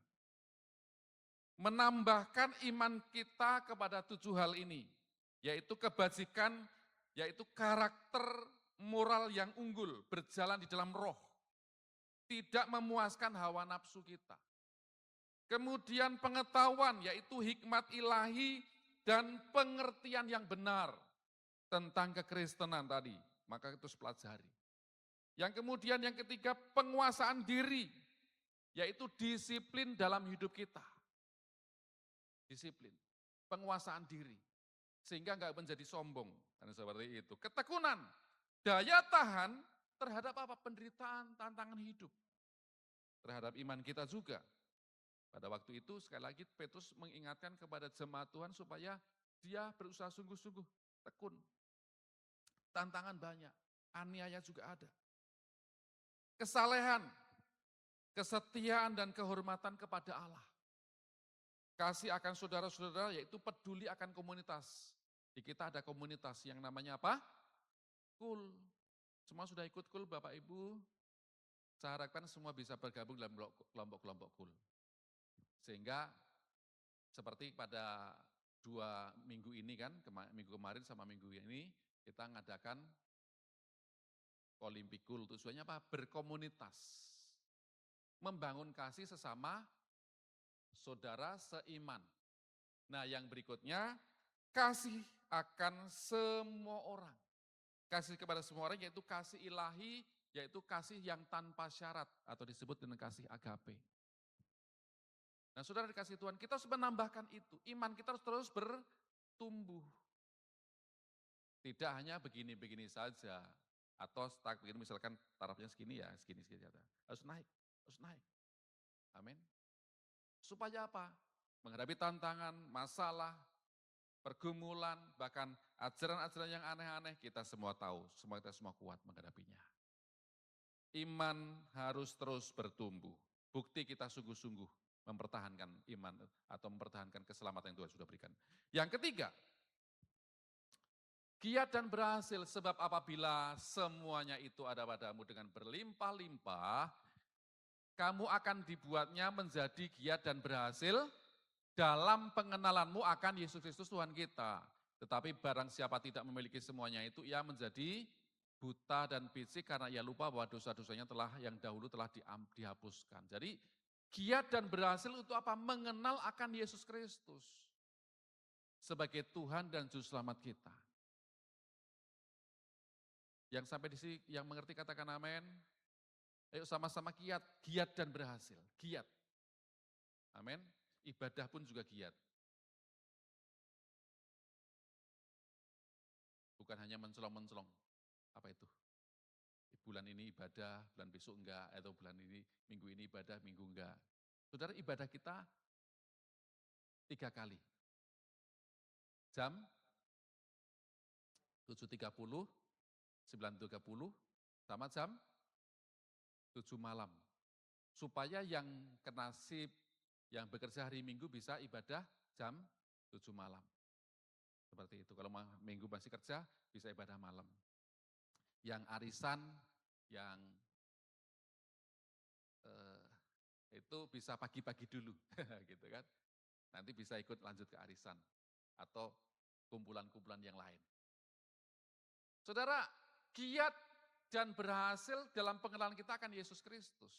Menambahkan iman kita kepada 7 hal ini, yaitu kebajikan, yaitu karakter moral yang unggul, berjalan di dalam roh, tidak memuaskan hawa nafsu kita. Kemudian pengetahuan, yaitu hikmat ilahi dan pengertian yang benar tentang kekristenan tadi, maka itu harus pelajari. Yang kemudian yang ketiga, penguasaan diri, yaitu disiplin dalam hidup kita. Disiplin, penguasaan diri. Sehingga enggak menjadi sombong, dan seperti itu. Ketekunan, daya tahan terhadap apa? Penderitaan, tantangan hidup. Terhadap iman kita juga. Pada waktu itu sekali lagi Petrus mengingatkan kepada jemaat Tuhan supaya dia berusaha sungguh-sungguh, tekun. Tantangan banyak, aniaya juga ada. Kesalehan, kesetiaan dan kehormatan kepada Allah. Kasih akan saudara-saudara, yaitu peduli akan komunitas. Di kita ada komunitas yang namanya apa? Kul. Semua sudah ikut kul Bapak Ibu? Saya harapkan semua bisa bergabung dalam kelompok-kelompok kul. Sehingga seperti pada 2 minggu ini kan, minggu kemarin sama minggu ini, kita mengadakan Olimpikul. Tujuannya apa? Berkomunitas. Membangun kasih sesama saudara seiman. Nah yang berikutnya, kasih akan semua orang. Kasih kepada semua orang yaitu kasih ilahi yaitu kasih yang tanpa syarat atau disebut dengan kasih agape. Nah saudara dikasih Tuhan, kita harus menambahkan itu. Iman kita harus terus bertumbuh. Tidak hanya begini-begini saja. Atau stuck begini, misalkan tarafnya segini ya, segini-segini saja. Harus naik, harus naik. Amin. Supaya apa? Menghadapi tantangan, masalah, pergumulan, bahkan ajaran-ajaran yang aneh-aneh, kita semua tahu, kita semua kuat menghadapinya. Iman harus terus bertumbuh. Bukti kita sungguh-sungguh mempertahankan iman atau mempertahankan keselamatan yang Tuhan sudah berikan. Yang ketiga, giat dan berhasil, sebab apabila semuanya itu ada padamu dengan berlimpah-limpah, kamu akan dibuatnya menjadi giat dan berhasil dalam pengenalanmu akan Yesus Kristus Tuhan kita. Tetapi barang siapa tidak memiliki semuanya itu, ia menjadi buta dan picik karena ia lupa bahwa dosa-dosanya yang dahulu telah dihapuskan. Jadi giat dan berhasil untuk apa? Mengenal akan Yesus Kristus sebagai Tuhan dan Juru Selamat kita. Yang sampai di sini, yang mengerti katakan amin. Ayo sama-sama giat dan berhasil. Giat. Amin. Ibadah pun juga giat. Bukan hanya mencelong-mencelong. Apa itu? Bulan ini ibadah, bulan besok enggak, atau bulan ini, minggu ini ibadah, minggu enggak. Saudara, ibadah kita 3 kali. Jam 7.30, 9.30, sama jam 7 malam. Supaya yang kenasib, yang bekerja hari Minggu bisa ibadah jam 7 malam. Seperti itu, kalau Minggu masih kerja, bisa ibadah malam. Yang arisan, yang itu bisa pagi-pagi dulu, gitu kan. Nanti bisa ikut lanjut ke arisan, atau kumpulan-kumpulan yang lain. Saudara, giat dan berhasil dalam pengenalan kita akan Yesus Kristus.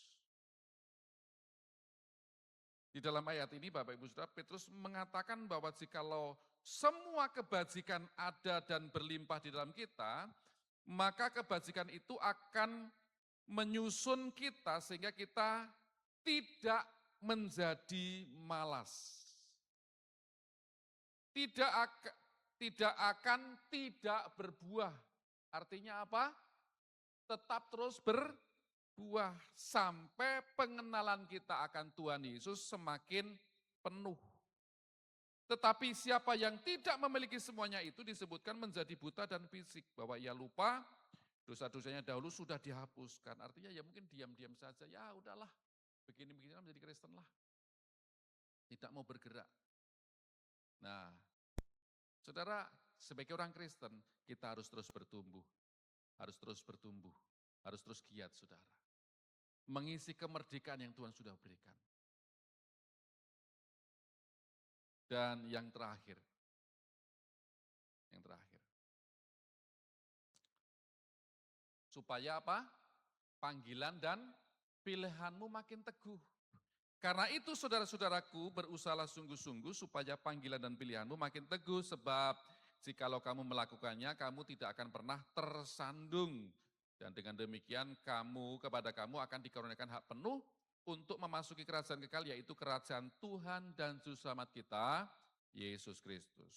Di dalam ayat ini Bapak Ibu Saudara, Petrus mengatakan bahwa jikalau semua kebajikan ada dan berlimpah di dalam kita, maka kebajikan itu akan menyusun kita sehingga kita tidak menjadi malas. Tidak akan tidak berbuah. Artinya apa? Tetap terus berbuah sampai pengenalan kita akan Tuhan Yesus semakin penuh. Tetapi siapa yang tidak memiliki semuanya itu disebutkan menjadi buta dan fisik, bahwa ia lupa dosa-dosanya dahulu sudah dihapuskan. Artinya ya mungkin diam-diam saja, ya udahlah, begini-begini menjadi Kristen lah. Tidak mau bergerak. Nah, saudara, sebagai orang Kristen, kita harus terus bertumbuh. Harus terus bertumbuh. Harus terus giat, saudara. Mengisi kemerdekaan yang Tuhan sudah berikan. Dan yang terakhir. Supaya apa? Panggilan dan pilihanmu makin teguh. Karena itu saudara-saudaraku, berusahalah sungguh-sungguh supaya panggilan dan pilihanmu makin teguh, sebab jikalau kamu melakukannya, kamu tidak akan pernah tersandung. Dan dengan demikian kepada kamu akan dikaruniakan hak penuh untuk memasuki kerajaan kekal, yaitu kerajaan Tuhan dan Juru Selamat kita, Yesus Kristus.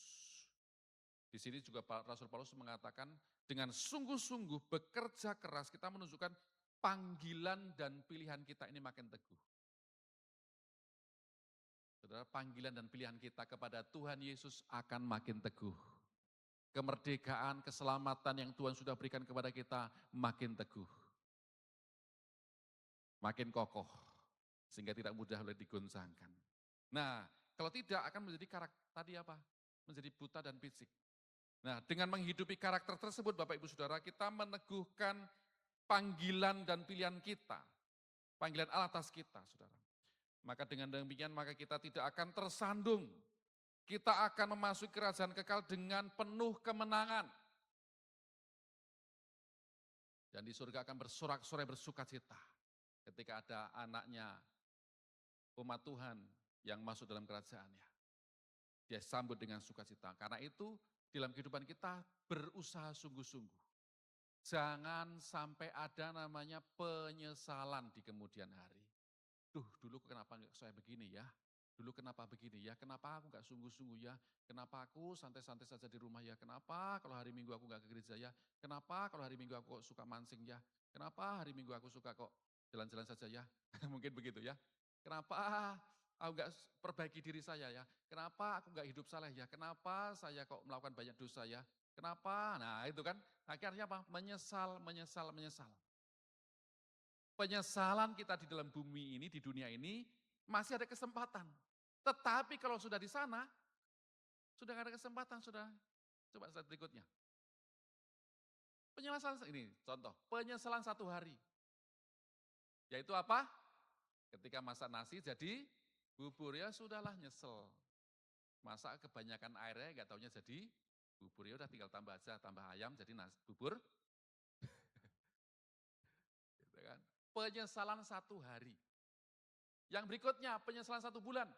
Di sini juga Rasul Paulus mengatakan, dengan sungguh-sungguh bekerja keras kita menunjukkan panggilan dan pilihan kita ini makin teguh. Saudara, panggilan dan pilihan kita kepada Tuhan Yesus akan makin teguh. Kemerdekaan, keselamatan yang Tuhan sudah berikan kepada kita makin teguh. Makin kokoh, sehingga tidak mudah oleh digoncangkan. Nah, kalau tidak akan menjadi tadi apa? Menjadi buta dan picik. Nah, dengan menghidupi karakter tersebut Bapak Ibu Saudara, kita meneguhkan panggilan dan pilihan kita. Panggilan Allah atas kita, Saudara. Maka dengan demikian, maka kita tidak akan tersandung. Kita akan memasuki kerajaan kekal dengan penuh kemenangan. Dan di surga akan bersorak-sorai bersukacita ketika ada anaknya, umat Tuhan yang masuk dalam kerajaannya. Dia sambut dengan sukacita. Karena itu dalam kehidupan kita berusaha sungguh-sungguh. Jangan sampai ada namanya penyesalan di kemudian hari. Duh, dulu kenapa nggak saya begini ya? Dulu kenapa begini ya? Kenapa aku nggak sungguh-sungguh ya? Kenapa aku santai-santai saja di rumah ya? Kenapa kalau hari Minggu aku nggak ke gereja ya? Kenapa kalau hari Minggu aku kok suka mancing ya? Kenapa hari Minggu aku suka kok jalan-jalan saja ya? Mungkin begitu ya. Kenapa aku nggak perbaiki diri saya ya? Kenapa aku nggak hidup saleh ya? Kenapa saya kok melakukan banyak dosa ya? Kenapa? Nah itu kan akhirnya apa? Menyesal, menyesal, menyesal. Penyesalan kita di dalam bumi ini, di dunia ini, masih ada kesempatan. Tetapi kalau sudah di sana, sudah nggak ada kesempatan, sudah. Coba slide berikutnya. Penyesalan ini contoh, penyesalan 1 hari. Yaitu apa? Ketika masak nasi jadi bubur, ya sudahlah nyesel. Masak kebanyakan airnya nggak taunya jadi bubur, ya udah tinggal tambah aja, tambah ayam jadi bubur. Gitu kan. Penyesalan 1 hari. Yang berikutnya penyesalan 1 bulan.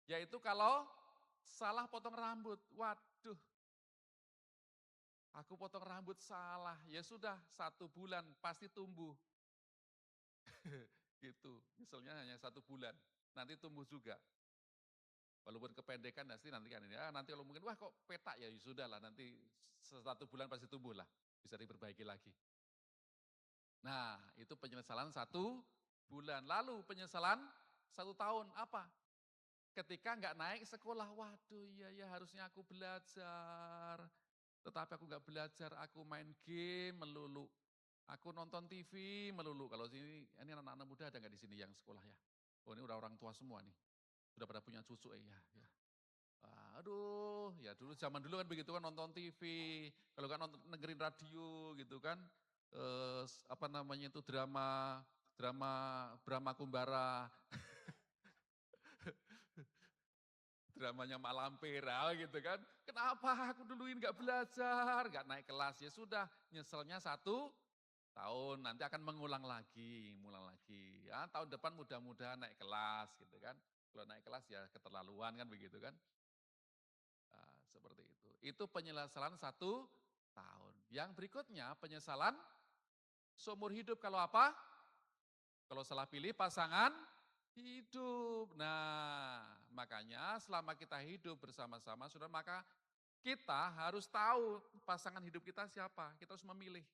Yaitu kalau salah potong rambut. Waduh, aku potong rambut salah. Ya sudah 1 bulan pasti tumbuh. Gitu, misalnya hanya 1 bulan. Nanti tumbuh juga. Walaupun kependekan nanti kan ini. Nanti kalau mungkin wah kok petak ya sudah lah. Nanti 1 bulan pasti tumbuh lah. Bisa diperbaiki lagi. Nah itu penyesalan 1 bulan. Lalu penyesalan 1 tahun apa? Ketika nggak naik sekolah, waduh iya ya harusnya aku belajar. Tetapi aku nggak belajar, aku main game melulu. Aku nonton TV melulu. Kalau ini anak-anak muda ada nggak di sini yang sekolah ya? Oh ini udah orang tua semua nih. Sudah pada punya cucu ya. Aduh, ya dulu zaman dulu kan begitu kan nonton TV. Kalau kan nonton dengerin radio gitu kan. Apa namanya itu drama Brahma Kumbara. Dramanya Mak Lampir gitu kan. Kenapa aku dulu ini gak belajar, gak naik kelas. Ya sudah, nyeselnya 1 tahun. Nanti akan mengulang lagi. Ya, tahun depan mudah-mudahan naik kelas gitu kan. Kalau naik kelas ya keterlaluan kan begitu kan. Nah, seperti itu. Itu penyesalan 1 tahun. Yang berikutnya penyesalan seumur hidup kalau apa? Kalau salah pilih pasangan hidup. Nah, makanya selama kita hidup bersama-sama, saudara, maka kita harus tahu pasangan hidup kita siapa. Kita harus memilih.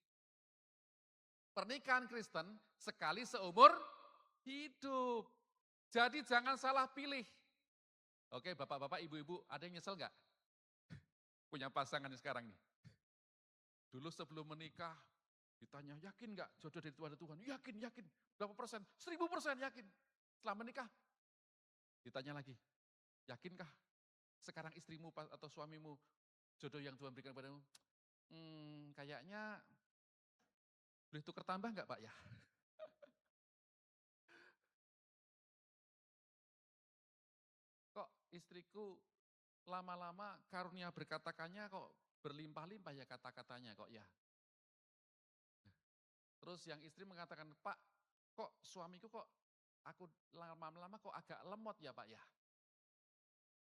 Pernikahan Kristen sekali seumur hidup. Jadi jangan salah pilih. Oke, bapak-bapak, ibu-ibu, ada yang nyesel nggak? Punya pasangan sekarang nih. Dulu sebelum menikah, ditanya, yakin nggak jodoh dari Tuhan? Yakin, yakin. Berapa persen? 1000% yakin. Setelah menikah, ditanya lagi, yakinkah sekarang istrimu atau suamimu jodoh yang Tuhan berikan padamu? Kayaknya boleh tukar tambah nggak Pak ya? Kok istriku lama-lama karunia berkatakannya kok berlimpah-limpah ya kata-katanya kok ya. Terus yang istri mengatakan, Pak, kok suamiku kok aku lama-lama kok agak lemot ya Pak ya.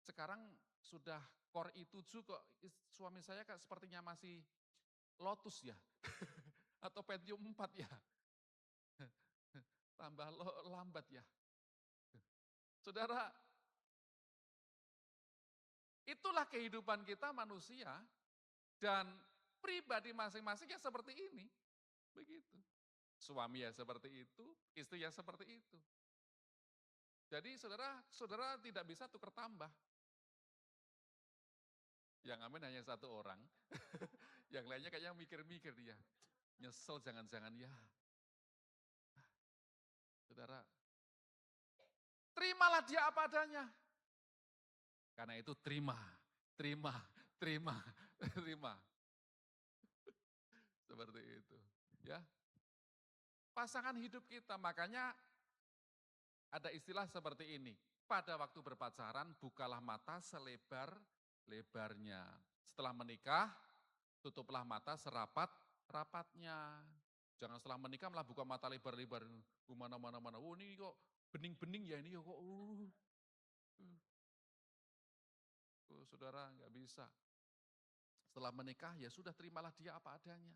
Sekarang sudah Core i7 kok suami saya kan sepertinya masih Lotus ya. Atau Pentium 4 ya. Tambah lambat ya. Saudara, itulah kehidupan kita manusia dan pribadi masing-masing ya seperti ini. Begitu. Suami ya seperti itu, istri ya seperti itu. Jadi saudara tidak bisa tukar tambah. Yang amin hanya 1 orang. Yang lainnya kayaknya mikir-mikir dia. Nyesel jangan-jangan ya. Saudara, terimalah dia apa adanya. Karena itu terima. Seperti itu. Ya. Pasangan hidup kita, makanya ada istilah seperti ini. Pada waktu berpacaran, bukalah mata selebar-lebarnya. Setelah menikah, tutuplah mata serapat-rapatnya. Jangan setelah menikah malah buka mata lebar-lebar. Mana. Oh ini kok bening-bening ya ini kok. Saudara nggak bisa. Setelah menikah ya sudah terimalah dia apa adanya.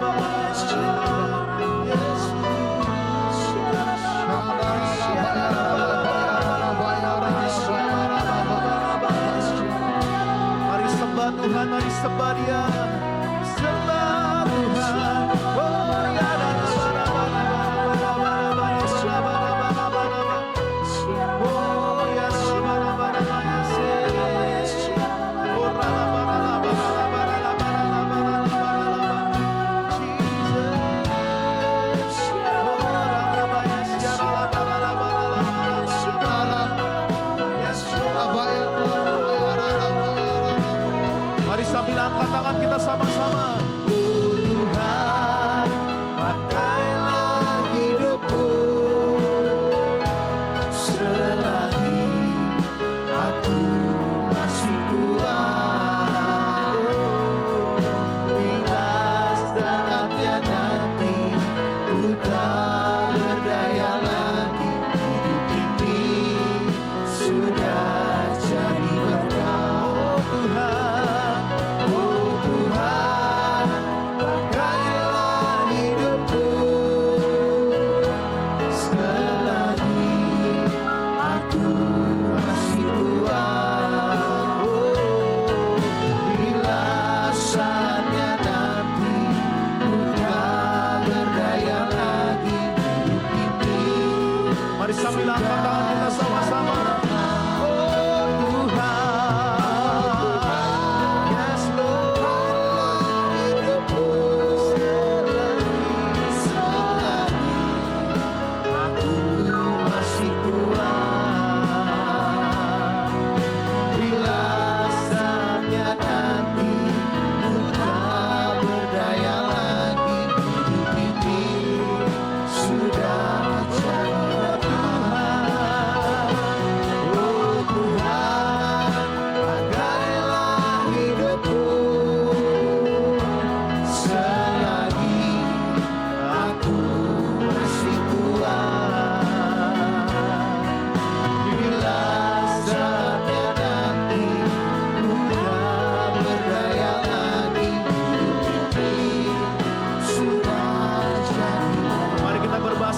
Mari sembah Tuhan, mari sembah Dia. Sembah Tuhan. Oh, ya,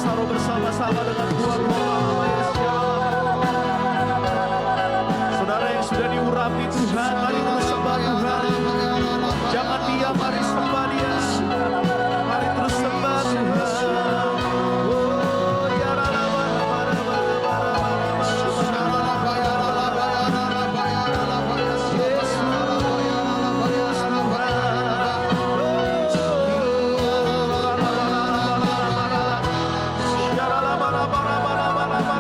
berseru bersama-sama dengan Tuhan. Saudara yang sudah diurapi Tuhan, mari terus sembah Tuhan. Jangan diam, mari sembah Dia. Mari terus sembah Tuhan. Oh, ya rala bara bara bara bara bara bara bara bara.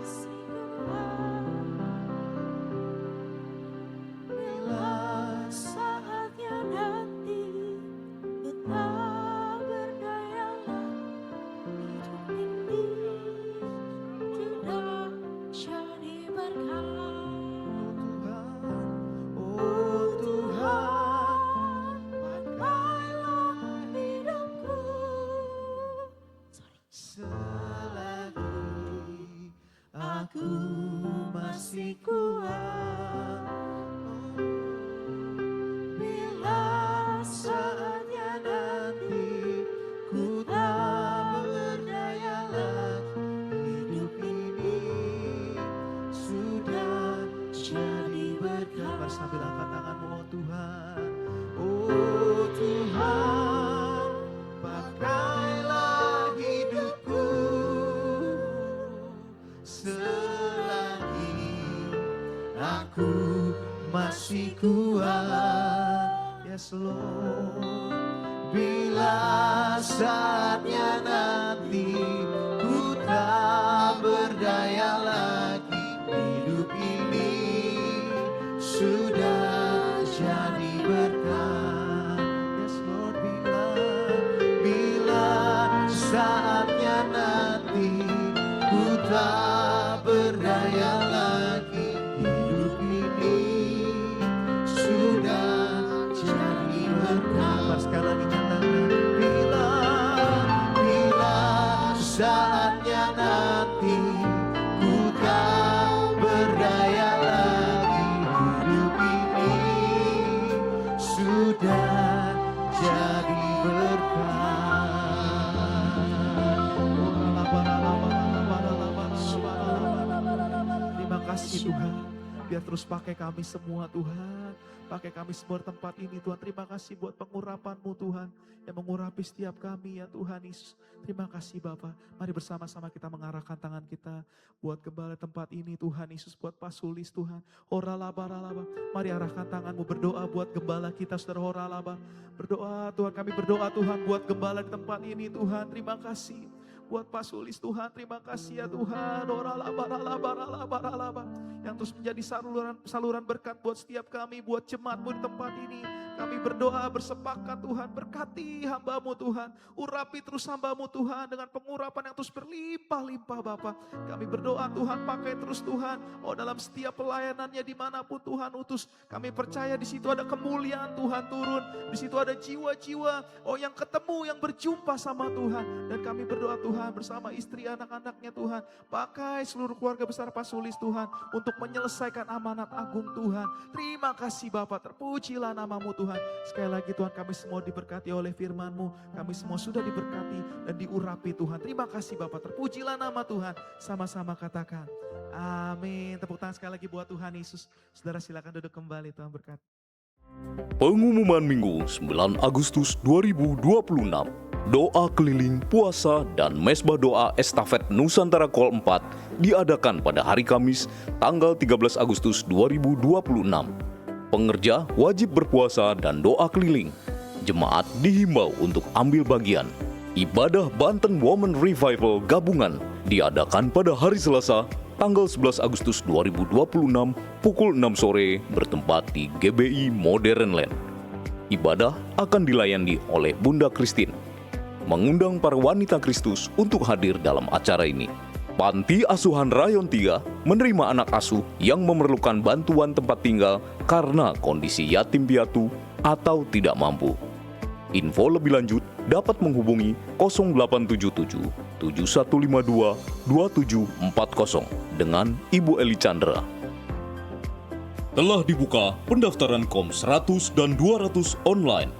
Selagi aku masih kuat, bila saatnya nanti ku tak berdaya lagi, hidup ini sudah jadi berkat. Sambil angkat tanganmu, oh Tuhan. Oh Tuhan, pakailah hidupku selagi aku masih kuat. Yes Lord. Bila saatnya nanti ku tak berdaya lagi, hidup ini sudah jadi berkat. Yes Lord. Bila saatnya nanti ku tak berdaya lagi, hidup ini sudah jadi berkat. Sekali lagi nyatakan. Bila saatnya nanti ku tak berdaya lagi, hidup ini sudah jadi berkat. Terima kasih Tuhan. Biar terus pakai kami semua Tuhan. Pakai kami semua di tempat ini Tuhan. Terima kasih buat pengurapan-Mu Tuhan. Yang mengurapi setiap kami ya Tuhan Yesus. Terima kasih Bapa. Mari bersama-sama kita mengarahkan tangan kita. Buat gembala tempat ini Tuhan Yesus. Buat pasulis Tuhan. Oralaba. Mari arahkan tanganmu berdoa buat gembala kita saudara Oralaba. Berdoa Tuhan, kami berdoa Tuhan buat gembala di tempat ini Tuhan. Terima kasih. Buat pasulis Tuhan, terima kasih ya Tuhan. Oralaba. Yang terus menjadi saluran berkat buat setiap kami, buat jemaat-Mu di tempat ini. Kami berdoa bersepakat Tuhan, berkati hamba-Mu Tuhan. Urapi terus hamba-Mu Tuhan dengan pengurapan yang terus berlimpah-limpah Bapa. Kami berdoa Tuhan, pakai terus Tuhan. Oh dalam setiap pelayanannya dimanapun Tuhan utus. Kami percaya di situ ada kemuliaan Tuhan turun. Di situ ada jiwa-jiwa yang ketemu, yang berjumpa sama Tuhan. Dan kami berdoa Tuhan bersama istri anak-anaknya Tuhan. Pakai seluruh keluarga besar Pasulis Tuhan untuk menyelesaikan amanat agung Tuhan. Terima kasih Bapa, terpujilah nama-Mu Tuhan. Sekali lagi Tuhan, kami semua diberkati oleh firman-Mu. Kami semua sudah diberkati dan diurapi Tuhan. Terima kasih Bapa, terpujilah nama Tuhan. Sama-sama katakan amin. Tepuk tangan sekali lagi buat Tuhan Yesus. Saudara silakan duduk kembali, Tuhan berkati. Pengumuman Minggu 9 Agustus 2026. Doa keliling, puasa, dan mesbah doa estafet Nusantara Call 4 diadakan pada hari Kamis tanggal 13 Agustus 2026. Pengerja wajib berpuasa dan doa keliling. Jemaat dihimbau untuk ambil bagian. Ibadah Banten Women Revival Gabungan diadakan pada hari Selasa tanggal 11 Agustus 2026 pukul 6 sore bertempat di GBI Modern Land. Ibadah akan dilayani oleh Bunda Christine. Mengundang para wanita Kristus untuk hadir dalam acara ini. Panti Asuhan Rayon 3 menerima anak asuh yang memerlukan bantuan tempat tinggal karena kondisi yatim piatu atau tidak mampu. Info lebih lanjut dapat menghubungi 0877 7152 2740 dengan Ibu Eli Chandra. Telah dibuka pendaftaran KOM 100 dan 200 online.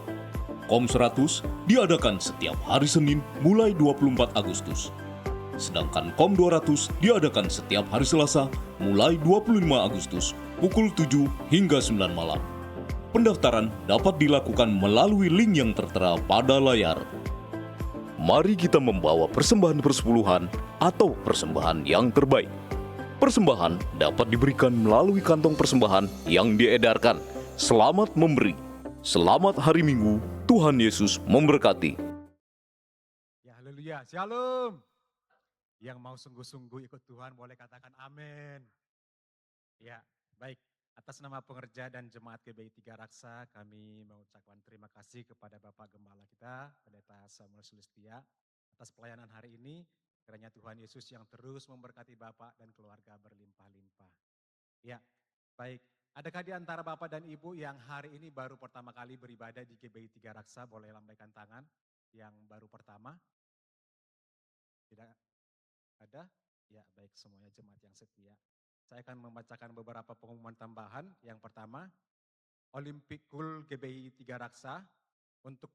KOM 100 diadakan setiap hari Senin mulai 24 Agustus. Sedangkan KOM 200 diadakan setiap hari Selasa mulai 25 Agustus pukul 7 hingga 9 malam. Pendaftaran dapat dilakukan melalui link yang tertera pada layar. Mari kita membawa persembahan persepuluhan atau persembahan yang terbaik. Persembahan dapat diberikan melalui kantong persembahan yang diedarkan. Selamat memberi. Selamat hari Minggu. Tuhan Yesus memberkati. Ya, haleluya. Shalom. Yang mau sungguh-sungguh ikut Tuhan boleh katakan amin. Ya, baik. Atas nama pengerja dan jemaat GBI Tiga Raksa, kami mengucapkan terima kasih kepada Bapak Gembala kita, Pendeta Samuel Sulistia, atas pelayanan hari ini. Kiranya Tuhan Yesus yang terus memberkati Bapak dan keluarga berlimpah-limpah. Ya, baik. Adakah di antara Bapak dan Ibu yang hari ini baru pertama kali beribadah di GBI Tiga Raksa, boleh lambaikan tangan yang baru pertama? Tidak ada? Ya, baik, semuanya jemaat yang setia. Saya akan membacakan beberapa pengumuman tambahan. Yang pertama, Olympic Cool GBI Tiga Raksa untuk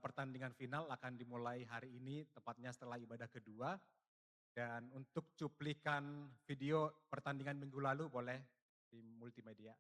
pertandingan final akan dimulai hari ini, tepatnya setelah ibadah kedua. Dan untuk cuplikan video pertandingan minggu lalu boleh di multimedia.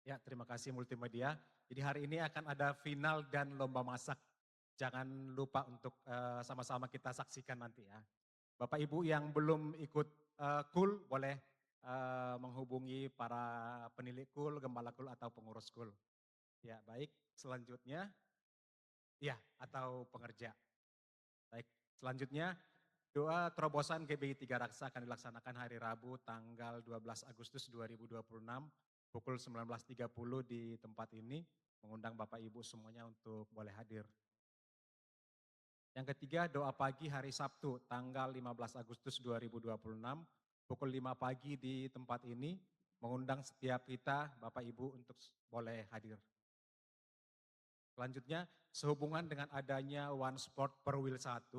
Ya, terima kasih multimedia. Jadi hari ini akan ada final dan lomba masak. Jangan lupa untuk sama-sama kita saksikan nanti ya. Bapak Ibu yang belum ikut KUL boleh menghubungi para penilik KUL, gembala KUL atau pengurus KUL. Ya, baik. Selanjutnya, ya atau pengerja. Baik, selanjutnya doa terobosan GBI Tiga Raksa akan dilaksanakan hari Rabu tanggal 12 Agustus 2026 pukul 19.30 di tempat ini, mengundang Bapak Ibu semuanya untuk boleh hadir. Yang ketiga, doa pagi hari Sabtu tanggal 15 Agustus 2026 pukul 5 pagi di tempat ini, mengundang setiap kita Bapak Ibu untuk boleh hadir. Selanjutnya, sehubungan dengan adanya One Sport per Wheel 1,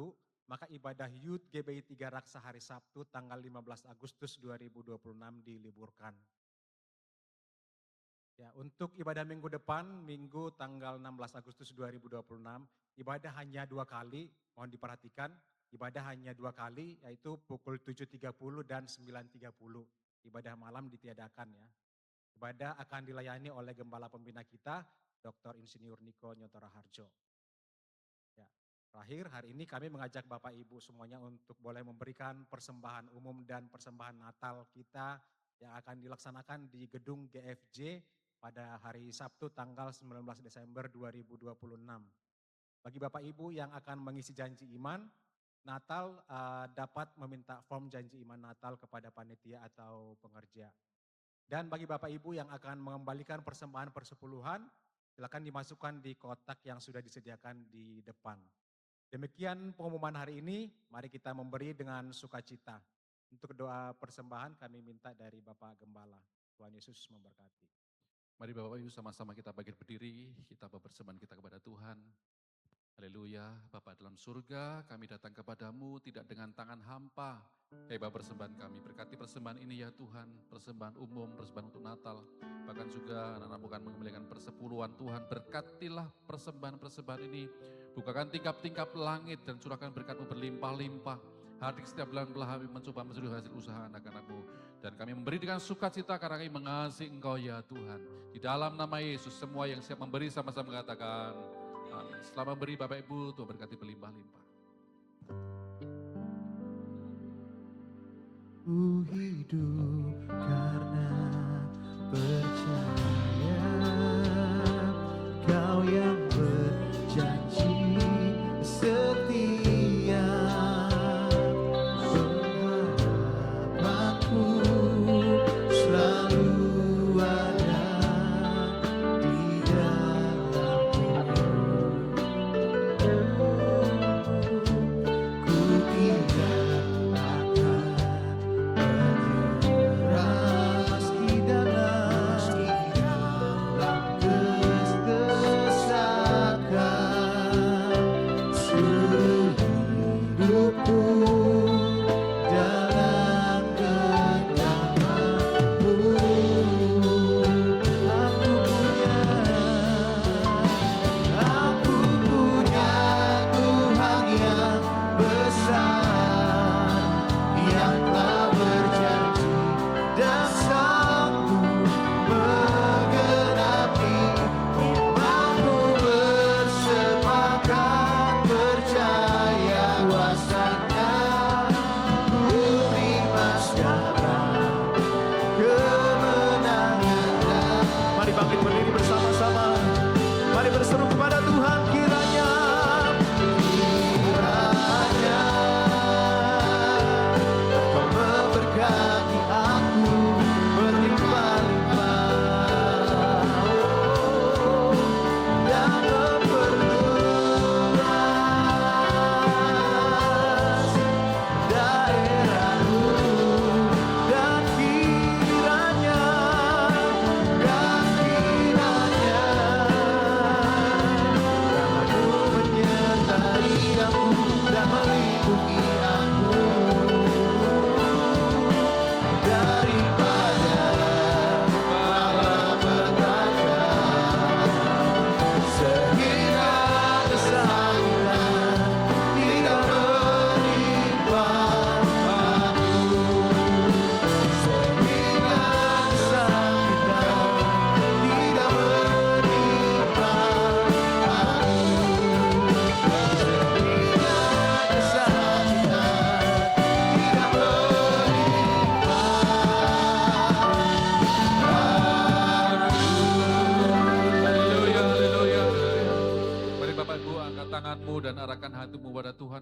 maka ibadah Youth GBI Tiga Raksa hari Sabtu tanggal 15 Agustus 2026 diliburkan. Ya, untuk ibadah minggu depan, minggu tanggal 16 Agustus 2026, ibadah hanya 2 kali, mohon diperhatikan, ibadah hanya 2 kali, yaitu pukul 7.30 dan 9.30. Ibadah malam ditiadakan ya. Ibadah akan dilayani oleh Gembala Pembina kita, Dr. Insinyur Niko Nyotora Harjo. Ya, terakhir hari ini kami mengajak Bapak Ibu semuanya untuk boleh memberikan persembahan umum dan persembahan Natal kita yang akan dilaksanakan di gedung GFJ pada hari Sabtu tanggal 19 Desember 2026. Bagi Bapak Ibu yang akan mengisi janji iman Natal dapat meminta form janji iman Natal kepada panitia atau pengerja. Dan bagi Bapak Ibu yang akan mengembalikan persembahan persepuluhan, silakan dimasukkan di kotak yang sudah disediakan di depan. Demikian pengumuman hari ini, mari kita memberi dengan sukacita. Untuk doa persembahan kami minta dari Bapak Gembala. Tuhan Yesus memberkati. Mari Bapak Ibu sama-sama kita bangkit berdiri, kita berpersembahan kita kepada Tuhan. Haleluya, Bapa dalam surga, kami datang kepadamu tidak dengan tangan hampa. Bapak persembahan kami, berkati persembahan ini ya Tuhan, persembahan umum, persembahan untuk Natal. Bahkan juga anak-anak bukan mengembalikan persepuluhan Tuhan, berkatilah persembahan-persembahan ini. Bukakan tingkap-tingkap langit dan curahkan berkat-Mu berlimpah-limpah. Hari setiap bulan kami mencoba mencuri hasil usaha anak-anak-Mu. Dan kami memberi dengan sukacita karena kami mengasihi Engkau ya Tuhan. Di dalam nama Yesus, semua yang siap memberi sama-sama mengatakan amin. Setelah memberi Bapak Ibu, Tuhan berkati berlimpah-limpah. Ku hidup karena percaya Kau yang berjanji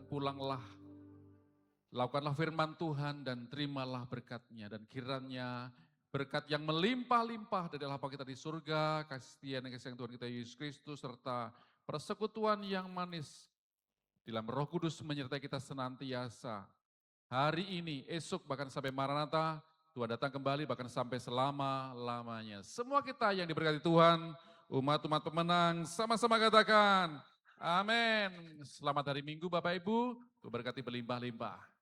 dan pulanglah. Lakukanlah firman Tuhan dan terimalah berkat-Nya. Dan kiranya berkat yang melimpah-limpah dari Allah Bapa kita di surga, kasih dan kasih Tuhan kita Yesus Kristus, serta persekutuan yang manis dalam Roh Kudus menyertai kita senantiasa. Hari ini, esok, bahkan sampai Maranatha, Tuhan datang kembali bahkan sampai selama-lamanya. Semua kita yang diberkati Tuhan, umat-umat pemenang, sama-sama katakan, amin. Selamat hari Minggu Bapak Ibu, Tuhan berkati berlimpah-limpah.